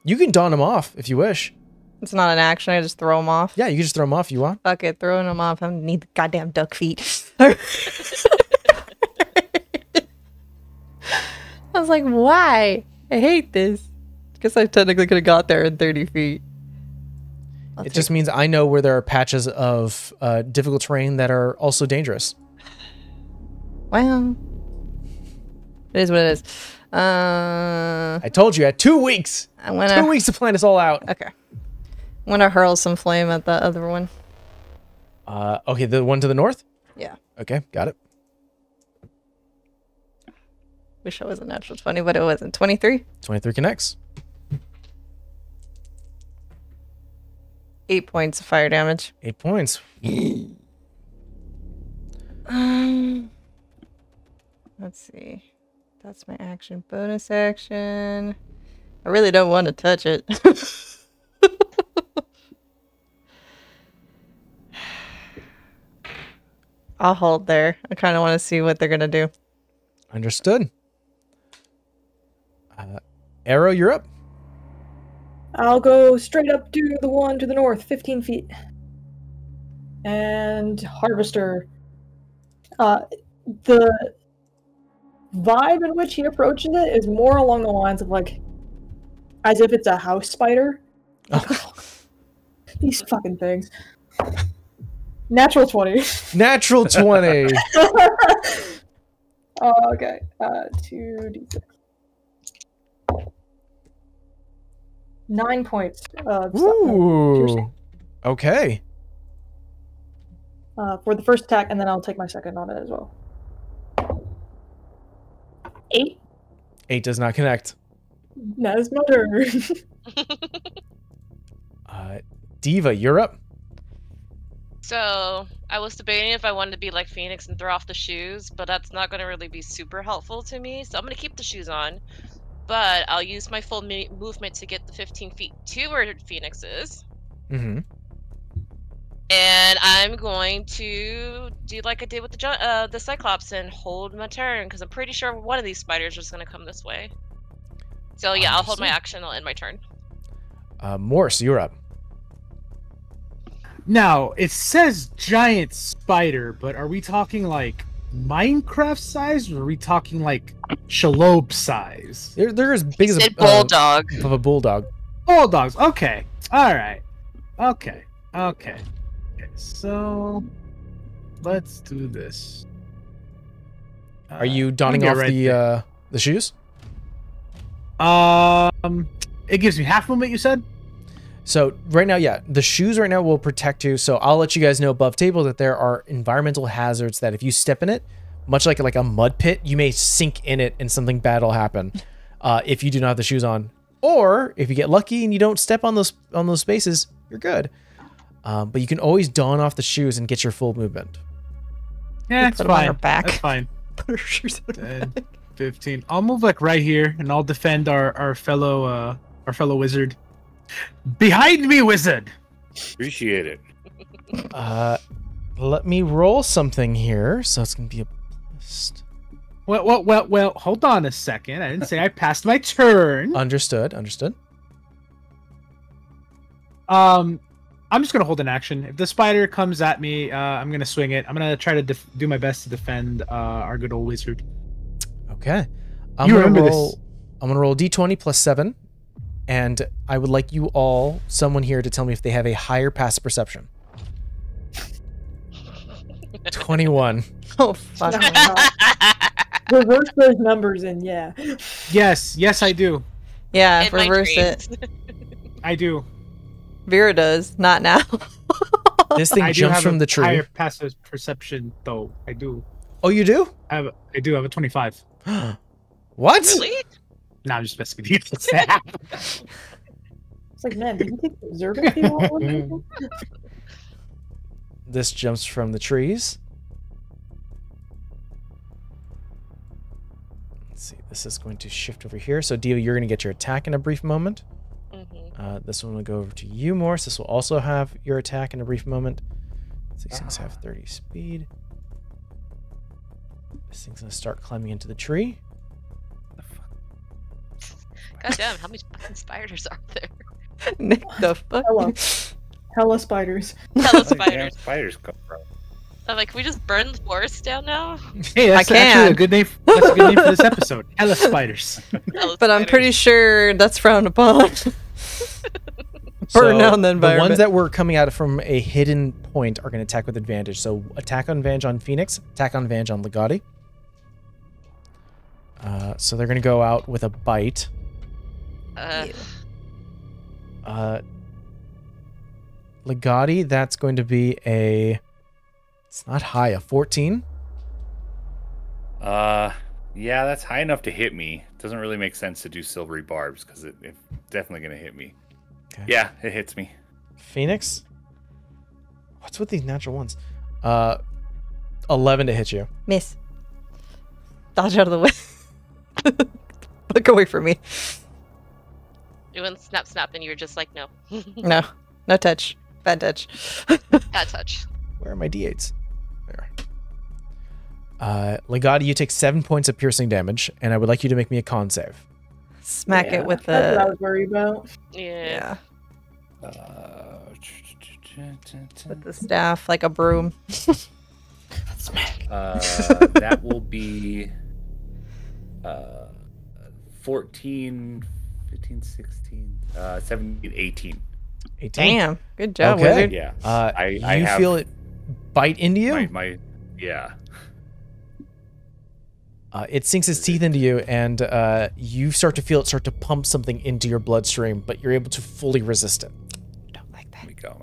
You can don them off if you wish. It's not an action. I just throw them off. Yeah, you can just throw them off if you want. Fuck it, throwing them off. I don't need the goddamn duck feet. I was like, why? I hate this. Because I technically could have got there in 30 feet. It just means I know where there are patches of difficult terrain that are also dangerous. Well, it is what it is. I told you, I had 2 weeks. 2 weeks to plan this all out. Okay. I'm going to hurl some flame at the other one. Okay, the one to the north? Yeah. Okay, got it. Wish I was a natural 20, but it wasn't. 23? 23 connects. 8 points of fire damage. 8 points. Let's see. That's my action. Bonus action. I really don't want to touch it. I'll hold there. I kind of want to see what they're going to do. Understood. Arrow, you're up. I'll go straight up to the one to the north, 15 feet. And Harvester. The vibe in which he approaches it is more along the lines of like, as if it's a house spider. Oh. These fucking things. Natural 20. Natural 20. Okay. 2d6. 9 points. Ooh. Okay. For the first attack, and then I'll take my second on it as well. 8. 8 does not connect. That's my turn. Diva, you're up. So, I was debating if I wanted to be like Phoenix and throw off the shoes, but that's not going to really be super helpful to me, so I'm going to keep the shoes on. But I'll use my full movement to get the 15 feet to where Phoenix is. Mm-hmm. And I'm going to do like I did with the Cyclops and hold my turn, because I'm pretty sure one of these spiders is going to come this way. So yeah, I'll hold my action, I'll end my turn. Morse, you're up. Now, it says giant spider, but are we talking like Minecraft size, or are we talking like Shalob size? They're as big as a bulldog. Of a bulldog. Bulldogs. Okay. All right. Okay. So let's do this. Are you donning off the shoes? It gives me half movement, you said? So right now, yeah, the shoes right now will protect you. So I'll let you guys know above table that there are environmental hazards that if you step in it, much like a mud pit, you may sink in it and something bad will happen if you do not have the shoes on. Or if you get lucky and you don't step on those spaces, you're good. But you can always don off the shoes and get your full movement. Yeah, it's put them on fine. her back. That's fine. Put her shoes on her 10, back. 15. I'll move like right here, and I'll defend our fellow wizard. Behind me, wizard. Appreciate it. let me roll something here. So it's going to be a plus. Well, hold on a second. I didn't say I passed my turn. Understood. I'm just gonna hold an action. If the spider comes at me, I'm gonna swing it. I'm gonna try to do my best to defend our good old wizard. Okay. You remember this. I'm gonna roll d20 plus 7, and I would like you all, someone here, to tell me if they have a higher passive perception. 21. Oh, fuck. Oh my God. Reverse those numbers and yeah. Yes, I do. Yeah, In my reverse dreams. it. I do. Vera does, not now. This thing I do jumps have from a the tree. higher passive perception, though. I do. Oh, you do? I do have a 25. What? Really? Nah, I'm just messing with you. It's like, man, did you take the observancy roll? This jumps from the trees. Let's see. This is going to shift over here. So, Diva, you're going to get your attack in a brief moment. This one will go over to you, Morse. This will also have your attack in a brief moment. These things have 30 speed. This thing's going to start climbing into the tree. God damn, how many fucking spiders are there? Nick, the fuck? Hella spiders. Hella Where the damn spiders. spiders come from? I'm like, can we just burn the forest down now? Hey, that's I can. actually a good name. That's a good name for this episode. Hella spiders. Hella But I'm spiders. pretty sure that's frowned upon. Burn down the The environment. ones that were coming out from a hidden point are going to attack with advantage. So, attack on advantage on Phoenix, attack on advantage on Legati. So they're going to go out with a bite. Legati, that's going to be a... It's not high, a 14. Yeah, that's high enough to hit me. Doesn't really make sense to do silvery barbs because it's definitely gonna hit me. Okay. Yeah, it hits me. Phoenix? What's with these natural ones? 11 to hit you. Miss. Dodge out of the way. Look away from me. You went snap, and you were just like, no. No. No touch. Bad touch. Bad touch. Where are my d8s? There. Legati, you take 7 points of piercing damage, and I would like you to make me a con save. Smack Yeah, it with that's what I the... was worried about. Yeah. With the staff, like a broom. That will be 14, 15, 16, 17, 18. 18. Damn. Good job, Okay. wizard. Yeah. You I have feel it bite into you? Yeah. It sinks its teeth into you, and you start to feel it start to pump something into your bloodstream, but you're able to fully resist it. Don't like that. There we go.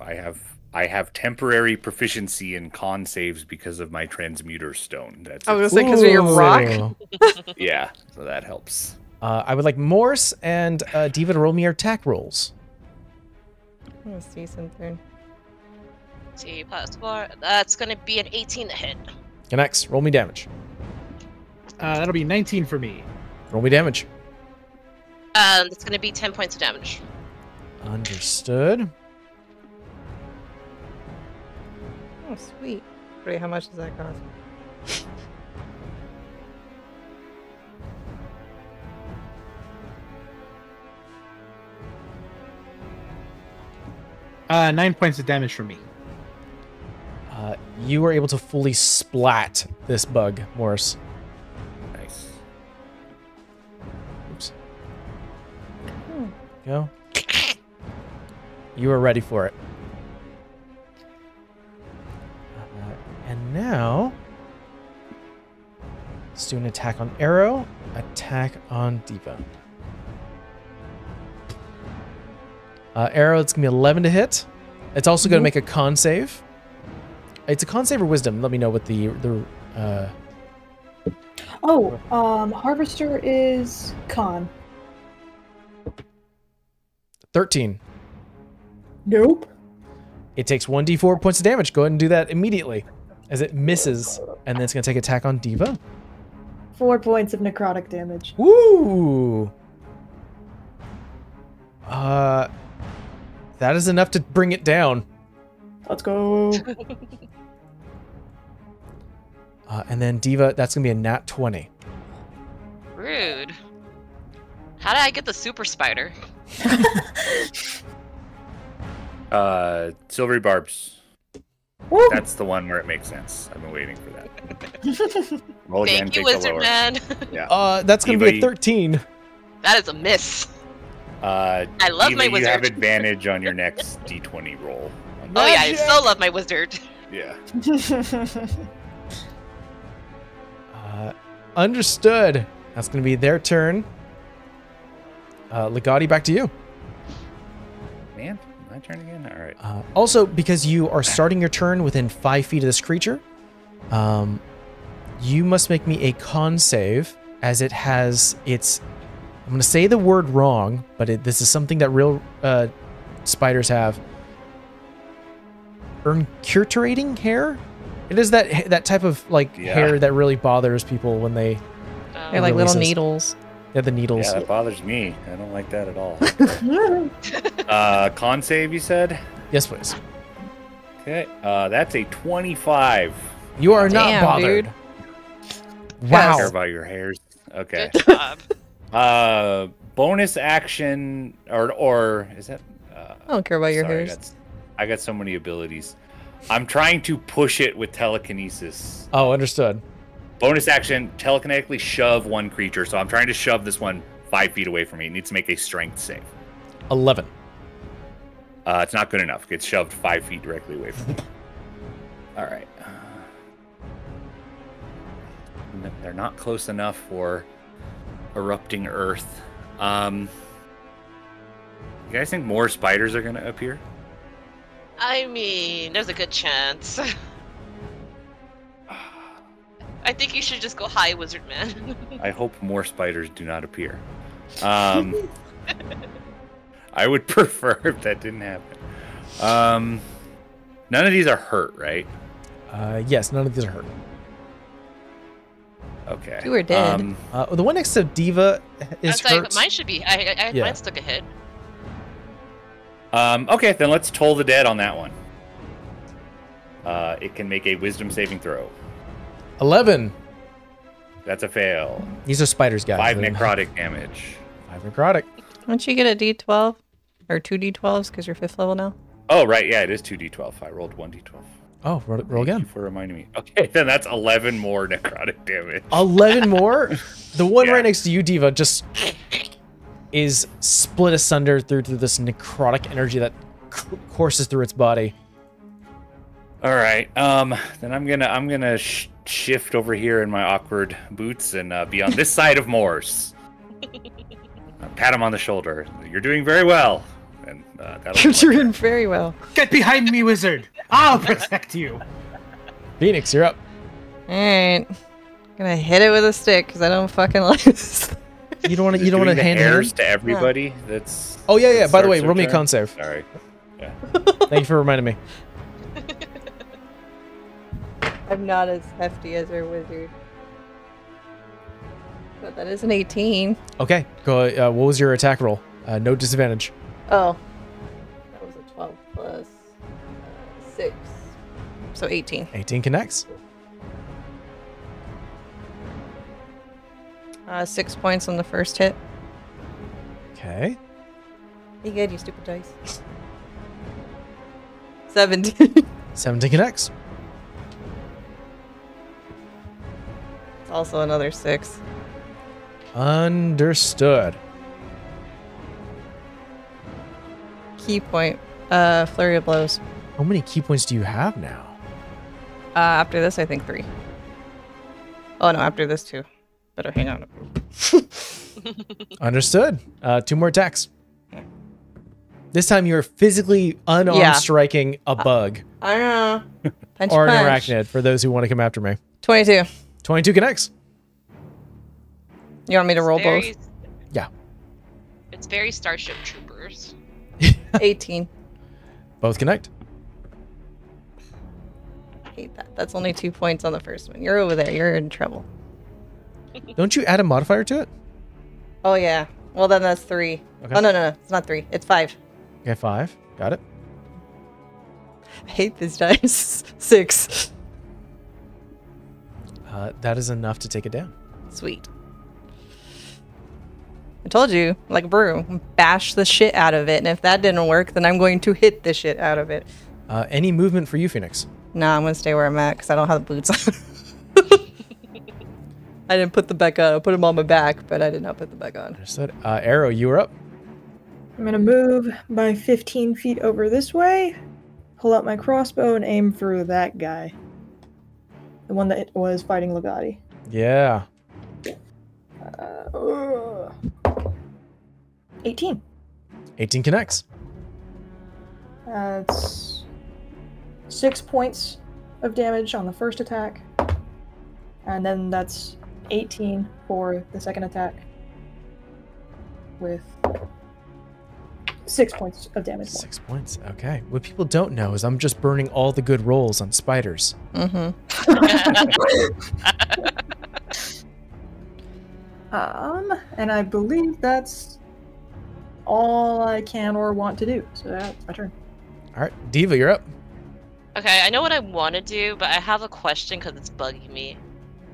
I have temporary proficiency in con saves because of my transmuter stone. That's I was it. gonna say because of your rock. Ooh. Yeah, so that helps. I would like Morse and Diva to roll me your attack rolls. Oh, season turn. T plus 4. That's gonna be an 18 to hit. Connects. Roll me damage. That'll be 19 for me. Roll me damage. That's gonna be 10 points of damage. Understood. Oh, sweet. Wait, how much does that cost? Uh, 9 points of damage for me. You were able to fully splat this bug, Morris. Nice. Oops. Go. You are ready for it. And now, let's do an attack on Arrow, attack on Diva. Arrow, it's gonna be 11 to hit. It's also gonna make a con save. It's a con save or wisdom. Let me know what the Harvester is con. 13. Nope. It takes 1d4 points of damage. Go ahead and do that immediately as it misses, and then it's gonna take attack on Diva. 4 points of necrotic damage. Woo! That is enough to bring it down. Let's go. And then Diva, that's going to be a nat 20. Rude. How did I get the super spider? Silvery barbs. Woo! That's the one where it makes sense. I've been waiting for that. Roll again, Thank you, take the wizard lower. man. Yeah. That's going to be a Diva, 13. That is a miss. I love my You have wizard. advantage on your next d20 roll. Oh yeah, I so love my wizard. Yeah. Understood. That's going to be their turn. Legati, back to you. Man, my turn again? All right. Also, because you are starting your turn within 5 feet of this creature, you must make me a con save, as it has its... I'm going to say the word wrong, but this is something that real spiders have. Encurturating hair? It is that type of hair that really bothers people when they... They're like little releases. Needles. Yeah, the needles. Yeah, that bothers me. I don't like that at all. Con save, you said? Yes, please. Okay. That's a 25. You are not Damn, bothered. dude. I care Wow. about your hairs. Okay. Good job. Bonus action, or is that? I don't care about your sorry, hairs. I got so many abilities. I'm trying to push it with telekinesis. Oh, understood. Bonus action, telekinetically shove one creature. So I'm trying to shove this one 5 feet away from me. It needs to make a strength save. 11. It's not good enough. It gets shoved 5 feet directly away from me. All right. They're not close enough for erupting Earth. You guys think more spiders are going to appear? I mean, there's a good chance. I think you should just go high, wizard man. I hope more spiders do not appear. I would prefer if that didn't happen. None of these are hurt, right? Yes, none of these are hurt. Okay. You were dead. The one next to Diva is That's like, hurt. mine should be. Yeah. Mine took a hit. Okay, then let's toll the dead on that one. It can make a wisdom saving throw. 11. That's a fail. These are spiders, guys. 5 They're- necrotic damage. 5 necrotic. Don't you get a D12? Or 2 D12s because you're 5th level now? Oh, right. Yeah, it is 2d12. I rolled 1d12. Oh, roll Thank you again. for reminding me. Okay, then that's 11 more necrotic damage. 11 more? The one Yeah. right next to you, Diva, just is split asunder through this necrotic energy that courses through its body. All right. Then I'm gonna shift over here in my awkward boots and be on this side of Morse. Pat him on the shoulder. You're doing very well. And that'll You're be my doing very well. Get behind me, wizard! I'll protect you! Phoenix, you're up. Alright. Gonna hit it with a stick because I don't fucking like this. You don't want to. You're You don't want doing to the hand hairs hand. to everybody. That's. Oh yeah, yeah. that By the way, starts roll me a their con turn? save. Sorry. Yeah. Thank you for reminding me. I'm not as hefty as our wizard. But that is an 18. Okay, go. What was your attack roll? No disadvantage. Oh. That was a 12 plus 6. So 18. 18 connects. 6 points on the first hit. Okay. Be good, you stupid dice. 17. 17 connects. It's also another 6. Understood. Key point. Flurry of blows. How many key points do you have now? After this, I think 3. Oh no, after this 2. Better hang on. Understood. 2 more attacks. This time you're physically unarmed Yeah. striking a bug I don't know. Punch, or an punch. arachnid for those who want to come after me. 22. 22 connects. You want me to roll both? Yeah. It's very Starship Troopers. 18. Both connect. Hate that. That's only 2 points on the first one. You're over there. You're in trouble. Don't you add a modifier to it? Oh yeah. Well then that's 3. Okay. Oh no. It's not 3. It's 5. Okay, 5. Got it. I hate this dice. 6. That is enough to take it down. Sweet. I told you, like Brew, bash the shit out of it, and if that didn't work, then I'm going to hit the shit out of it. Any movement for you, Phoenix? Nah, I'm gonna stay where I'm at because I don't have the boots on. I didn't put the back on. I put them on my back, but I did not put the back on. Understood. Arrow, you were up. I'm gonna move by 15 feet over this way, pull out my crossbow, and aim for that guy. The one that was fighting Legati. Yeah. 18. 18 connects. That's 6 points of damage on the first attack. And then that's 18 for the second attack. With 6 points of damage more. 6 points. Okay. What people don't know is I'm just burning all the good rolls on spiders. Mm-hmm. And I believe that's all I can or want to do. So that's my turn. All right. Diva, you're up. Okay, I know what I want to do, but I have a question because it's bugging me.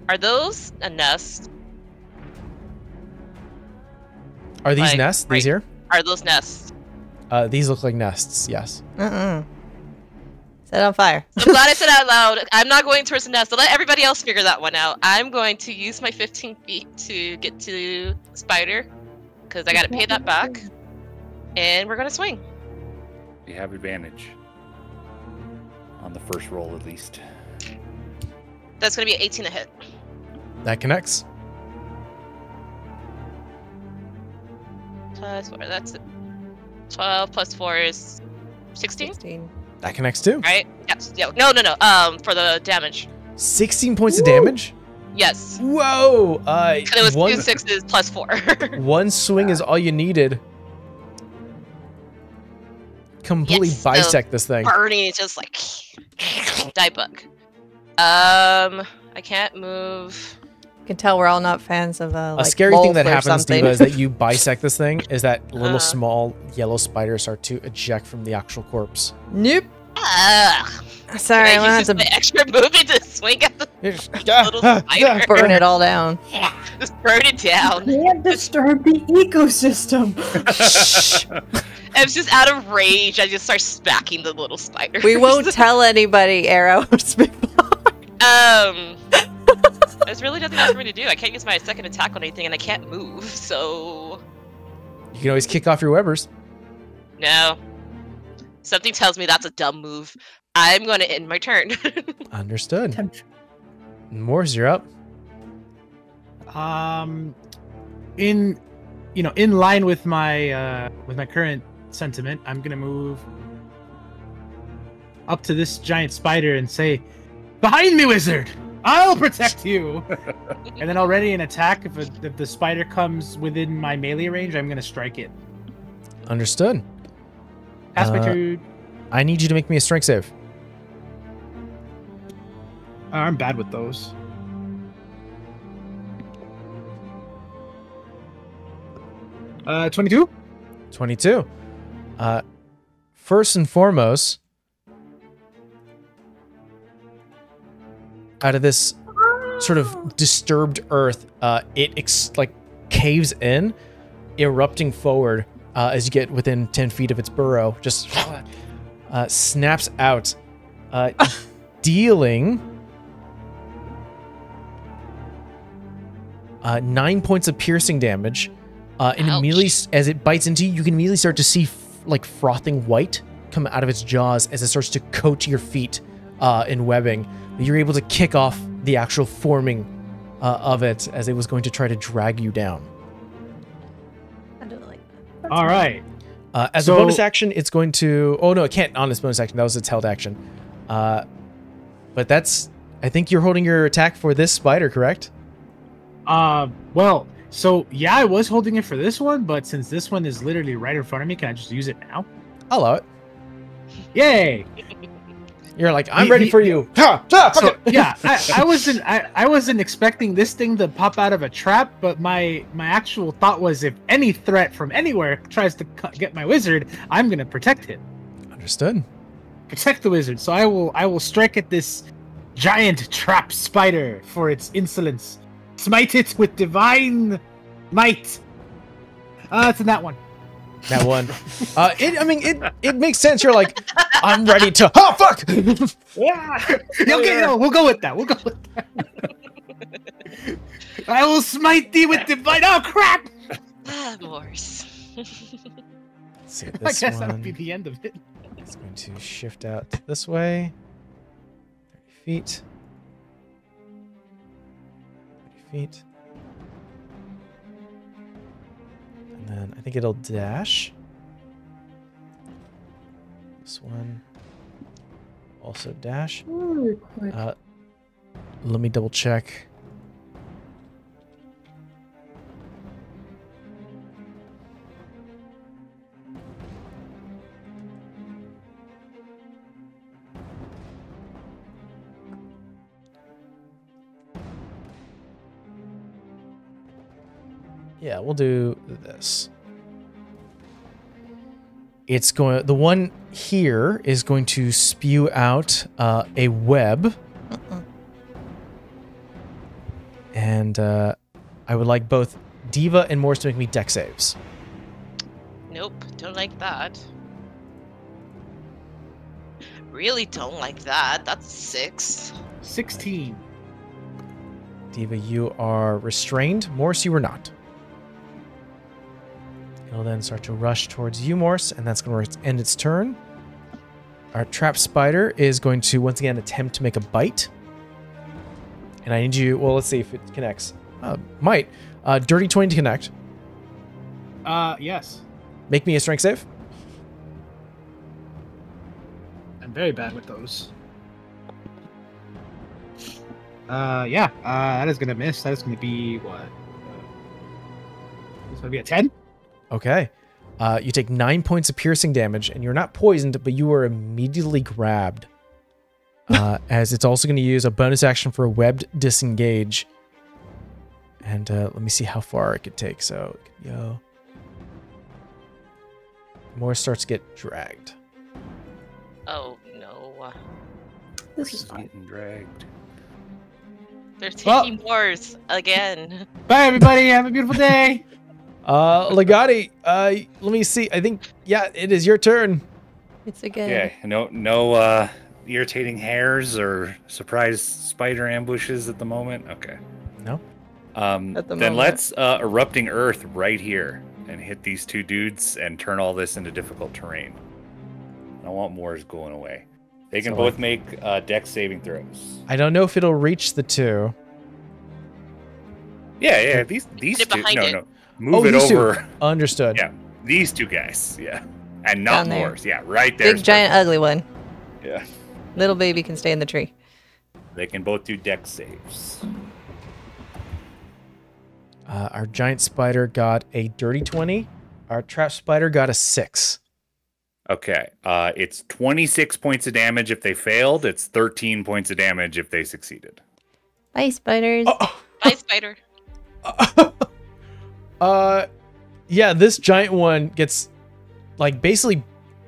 Are those a nest? Are these Like, nests? These right. here? Are those nests? These look like nests, yes. Set on fire. I'm glad I said out loud. I'm not going towards the nest. So let everybody else figure that one out. I'm going to use my 15 feet to get to Spider, because I got to pay that back. And we're going to swing. You have advantage. On the first roll, at least. That's going to be 18 to hit. That connects. Plus 4, that's 12 plus 4 is 16? 16. That connects too. Right? Yes. Yeah. No. For the damage. 16 points of damage? Yes. Whoa! And it was 2 6s plus 4. One swing is all you needed. Completely Yes, bisect this thing. Burning is just like die bug. I can't move. You can tell we're all not fans of A like scary thing that wolf or happens, something. Diva, is that you bisect this thing, is that little Uh. small yellow spiders start to eject from the actual corpse. Nope. Ugh. Sorry, I'm Can I gonna use have my to extra movement to swing at the little spider. burn it all down. Just burn it down. Can't disturb the ecosystem. I was just out of rage. I just start smacking the little spider. We won't tell anybody, Arrow. There's really nothing else for me to do. I can't use my second attack on anything, and I can't move. So You can always kick off your webbers. no. Something tells me that's a dumb move. I'm going to end my turn. Understood. Morse, you're up. In line with my current sentiment, I'm gonna move up to this giant spider and say, "Behind me, wizard! I'll protect you!" And then already an attack. If the spider comes within my melee range, I'm gonna strike it. Understood. Pass my turn. I need you to make me a strength save. I'm bad with those. Uh, 22. 22. First and foremost, out of this sort of disturbed earth, it caves in, erupting forward as you get within 10 feet of its burrow. Just snaps out, dealing 9 points of piercing damage. And immediately, as it bites into you, you can immediately start to see frothing white come out of its jaws as it starts to coat your feet in webbing. You're able to kick off the actual forming of it as it was going to try to drag you down. I don't like that. All right. As a bonus action, it's going to... Oh, no, it can't on its bonus action. That was its held action. But that's... I think you're holding your attack for this spider, correct? Well, so yeah, I was holding it for this one, but since this one is literally right in front of me, can I just use it now? I'll allow it. Yay! You're like, I'm ready for you. So, yeah, I wasn't expecting this thing to pop out of a trap, but my actual thought was if any threat from anywhere tries to get my wizard, I'm gonna protect it. Understood. Protect the wizard. So I will strike at this giant trap spider for its insolence. Smite it with divine might. It's in that one. That one. It makes sense. You're like, I'm ready to. Oh fuck! Yeah. Okay, no, we'll go with that. We'll go with that. I will smite thee with divine. Oh crap! Morse. Let's see I this guess that one. would be the end of it. It's going to shift out this way. 30 feet. 30 feet. And then I think it'll dash. This one. Also dash. Ooh, quick. Let me double check. Yeah, we'll do this. It's going. The one here is going to spew out a web, and I would like both Diva and Morse to make me deck saves. Nope, don't like that. Really don't like that. That's 6. 16. Diva, you are restrained. Morse, you are not. It'll then start to rush towards you, Morse, and that's going to end its turn. Our trap spider is going to once again attempt to make a bite. And I need you. Well, let's see if it connects. Might. Dirty 20 to connect. Yes. Make me a strength save. I'm very bad with those. Yeah. That is gonna miss. That is gonna be what? It's gonna be a 10. Okay. You take 9 points of piercing damage, and you're not poisoned, but you are immediately grabbed. As it's also going to use a bonus action for a webbed disengage. And let me see how far it could take. So, it could go. More starts to get dragged. Oh no. This is fine. Getting dragged. They're taking wars again. Bye, everybody. Have a beautiful day. Legati, let me see. I think, yeah, it is your turn. It's again. Okay, no irritating hairs or surprise spider ambushes at the moment. Okay. No. At the Then moment. let's erupting earth right here and hit these two dudes and turn all this into difficult terrain. I want Moors going away. They can So, both make dex saving throws. I don't know if it'll reach the 2. Yeah. These Get two. behind it. No. Move it these two. over. Understood. Yeah, these two guys. Yeah, and not Down there. Moors. Yeah, right there. Big, giant, ugly one. Yeah, Little baby can stay in the tree. they can both do dex saves. Our giant spider got a dirty 20. Our trap spider got a 6. Okay, it's 26 points of damage if they failed. It's 13 points of damage if they succeeded. Bye, spiders. Bye, spider. Yeah, this giant one gets like basically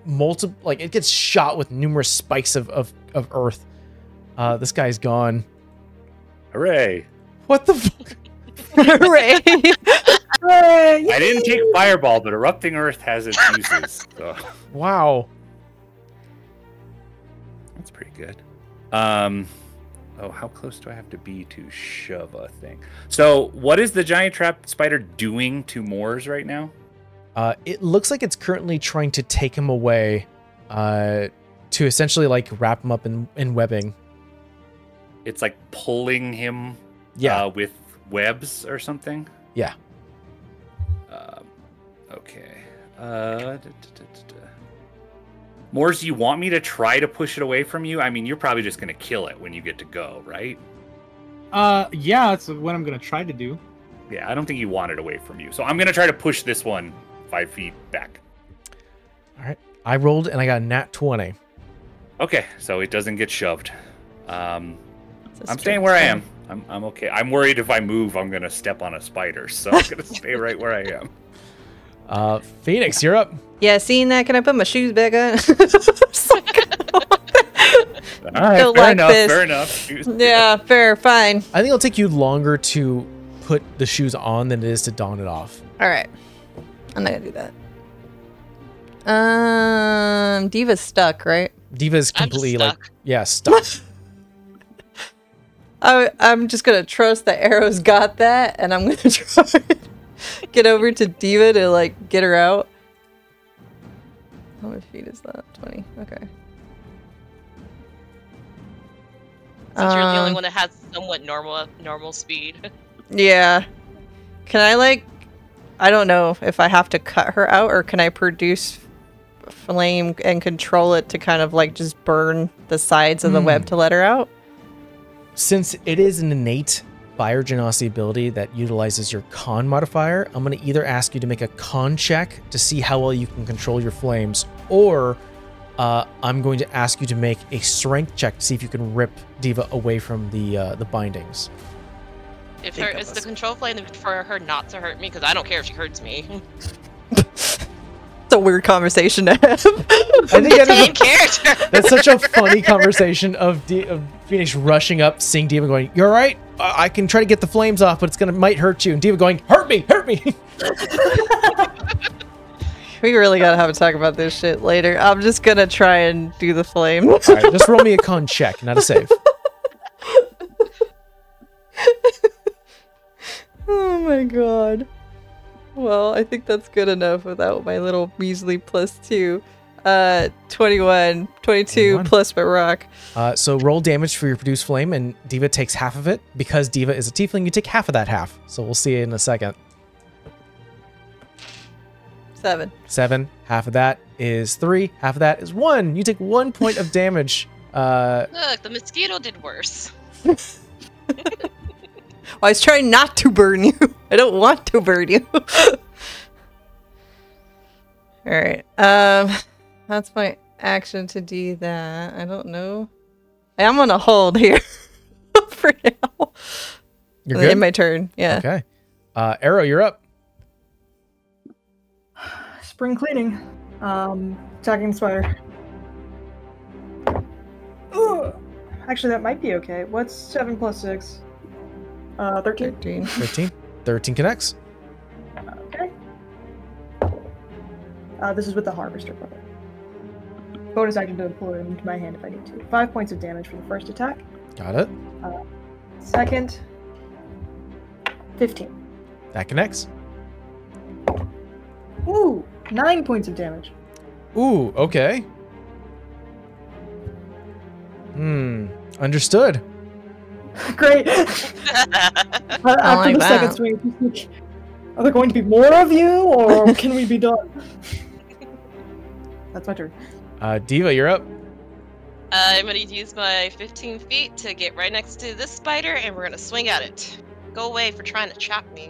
it gets shot with numerous spikes of earth. This guy's gone. Hooray! What the fuck? Hooray! I didn't take fireball, but erupting earth has its uses. So Wow. that's pretty good. Oh, how close do I have to be to shove a thing? So, what is the giant trap spider doing to Moors right now? It looks like it's currently trying to take him away to essentially like wrap him up in webbing. It's like pulling him with webs or something? Yeah. Okay. Moors, you want me to try to push it away from you? I mean, you're probably just going to kill it when you get to go, right? Yeah, that's what I'm gonna try to do. Yeah, I don't think you want it away from you. So I'm going to try to push this one 5 feet back. All right. I rolled and I got a nat 20. Okay, so it doesn't get shoved. I'm It's a staying where I strict am. I'm okay. I'm worried if I move, I'm going to step on a spider. So I'm going to stay right where I am. Phoenix, you're up. Yeah, seeing that, can I put my shoes back on? All right, Don't fair like enough. this. Fair enough. Yeah, fair, fine. I think it'll take you longer to put the shoes on than it is to don it off. All right. I'm not gonna do that. Diva's stuck, right? Diva's I'm just completely stuck. stuck. I'm just gonna trust that Arrow's got that, and I'm gonna try and get over to Diva to like get her out. How many feet is that? 20. Okay. Since you're the only one that has somewhat normal speed. Yeah. Can I like? I don't know if I have to cut her out, or can I produce flame and control it to kind of like just burn the sides of the web to let her out? Since it is an innate fire genocity ability that utilizes your con modifier, I'm going to either ask you to make a con check to see how well you can control your flames, or I'm going to ask you to make a strength check to see if you can rip Diva away from the bindings. If her, it's the control flame for her not to hurt me, because I don't care if she hurts me. It's a weird conversation to have. I think that Main is character. that's such a funny conversation of Phoenix rushing up, seeing Diva going, "You're right. I can try to get the flames off, but might hurt you." And Diva going, "Hurt me, hurt me." We really gotta have a talk about this shit later. I'm just gonna try and do the flame. All right, just roll me a con check, not a save. Oh my god. Well, I think that's good enough without my little measly +2. 21, 22 21. plus my rock. So roll damage for your produced flame, and Diva takes half of it. Because Diva is a tiefling, you take half of that half. So we'll see it in a second. 7. 7. Half of that is 3. Half of that is 1. You take 1 point of damage. Look, the mosquito did worse. I was trying not to burn you. I don't want to burn you. Alright. That's my action to do that. I don't know. I'm on a hold here for now. You're good? In my turn. Yeah. Okay. Arrow, you're up. Spring cleaning. Attacking the spider. Ugh. Actually, that might be okay. What's 7 plus 6? 13. 13. 13. 13 connects. Okay. This is with the harvester brother. Bonus action to pull it into my hand if I need to. 5 points of damage for the first attack. Got it. Second, 15. That connects. Ooh, 9 points of damage. Ooh, okay. Understood. Great. After like the that. second swing, are there going to be more of you, or can we be done? That's my turn. Diva, you're up. I'm gonna use my 15 feet to get right next to this spider, and we're gonna swing at it. Go away for trying to trap me.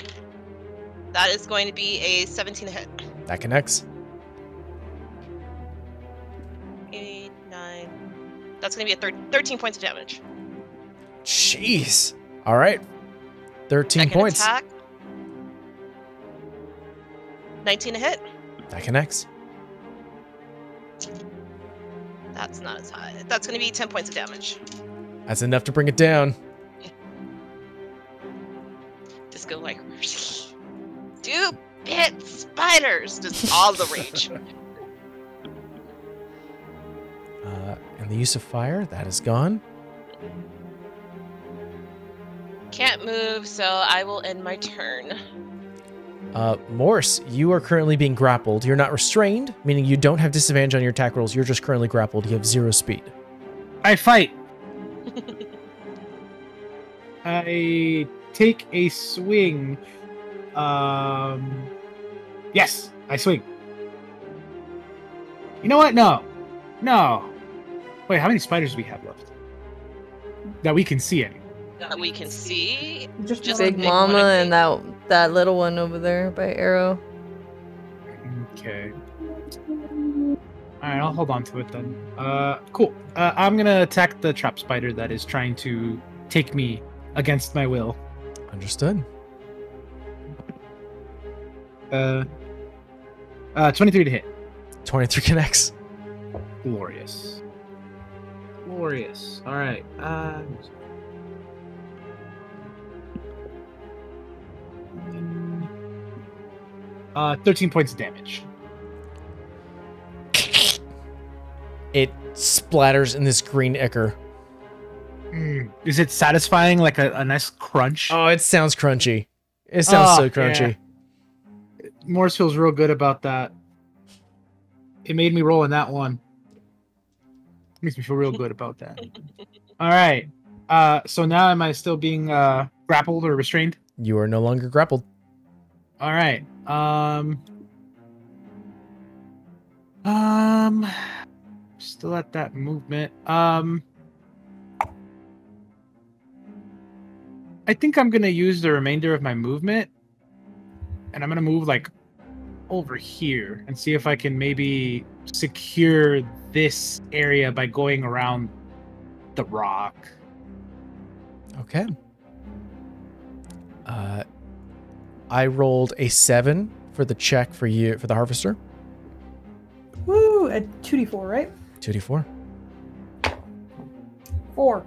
That is going to be a 17 to hit. That connects. 8, 9. That's gonna be a 13 points of damage. Jeez. All right. 13 Second points. attack. 19 to hit. That connects. That's not as high. That's gonna be 10 points of damage. That's enough to bring it down. Just go like, stupid spiders! Just all the rage. And the use of fire, that is gone. Can't move, so I will end my turn. Morse, you are currently being grappled. You're not restrained, meaning you don't have disadvantage on your attack rolls. You're just currently grappled. You have 0 speed. I fight. I take a swing. Yes, I swing. You know what? No. Wait, how many spiders do we have left? That we can see any. That we can see. Just Just one. Big big Mama one, I and that little one over there by Arrow. Okay. Alright, I'll hold on to it then. Cool. I'm gonna attack the trap spider that is trying to take me against my will. Understood. 23 to hit. 23 connects. Glorious. Glorious. All right. 13 points of damage. It splatters in this green ichor. Is it satisfying, like a nice crunch? Oh, it sounds crunchy. It sounds so crunchy. Yeah. Morse feels real good about that. It made me roll in that one. Makes me feel real good about that. All right. So now am I still being grappled or restrained? You are no longer grappled. All right. Still at that movement. I think I'm gonna use the remainder of my movement, and I'm gonna move like over here and see if I can maybe secure this area by going around the rock. Okay. I rolled a 7 for the check for you for the harvester. Woo! At 2d4, right? 2d4. 4.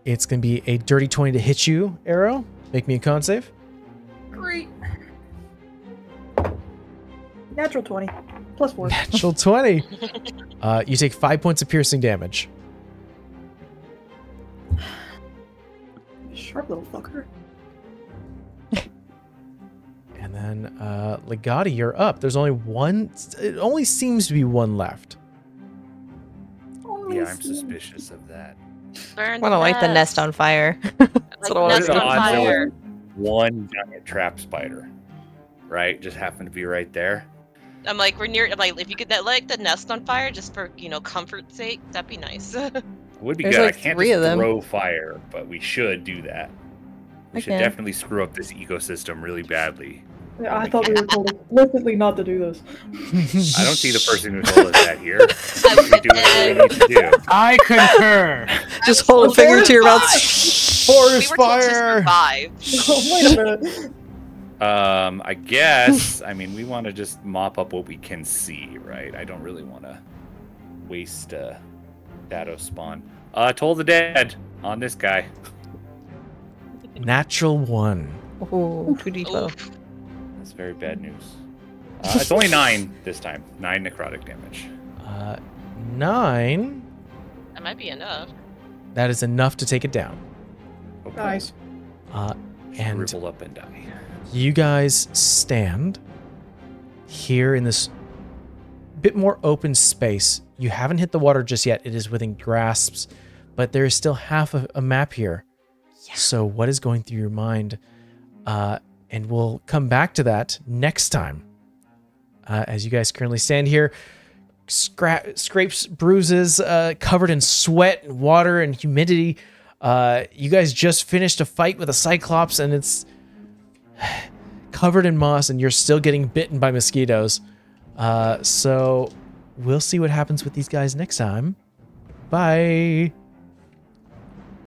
It's gonna be a dirty 20 to hit you, Arrow. Make me a con save. Great. Natural 20. Plus 4. Natural 20. You take 5 points of piercing damage. Sharp little fucker. And then Legati, you're up. There's only one. It only seems to be one left. Yeah, I'm suspicious of that. Burn I want to light the nest on fire. Like what I wanna nest do. on Odds there fire. was one giant trap spider, right? Just happened to be right there. I'm like, we're near. I'm like, if you could light the nest on fire, just for comfort's sake, that'd be nice. It would be There's good. like I can't 3 just of them. throw fire, but we should do that. We should Okay. definitely screw up this ecosystem really badly. Yeah, I thought we were told explicitly not to do this. I don't see the person who told us that here. We do what we need to do. I concur. Just hold a finger to your mouth. Forest We were told to fire. survive. Oh, wait a minute. I guess. I mean, we want to just mop up what we can see, right? I don't really want to waste shadow spawn. Toll the dead on this guy. Natural 1. Ooh, 2d12. Oof. That's very bad news. It's only 9 this time. 9 necrotic damage. 9. That might be enough. That is enough to take it down. Okay. Nice. And Shrivel up and die. you guys stand here in this bit more open space. You haven't hit the water just yet. It is within grasps, but there is still half a map here. Yeah. So what is going through your mind? And we'll come back to that next time. As you guys currently stand here, scrapes, bruises, covered in sweat and water and humidity. You guys just finished a fight with a cyclops and it's covered in moss and you're still getting bitten by mosquitoes. So we'll see what happens with these guys next time. Bye.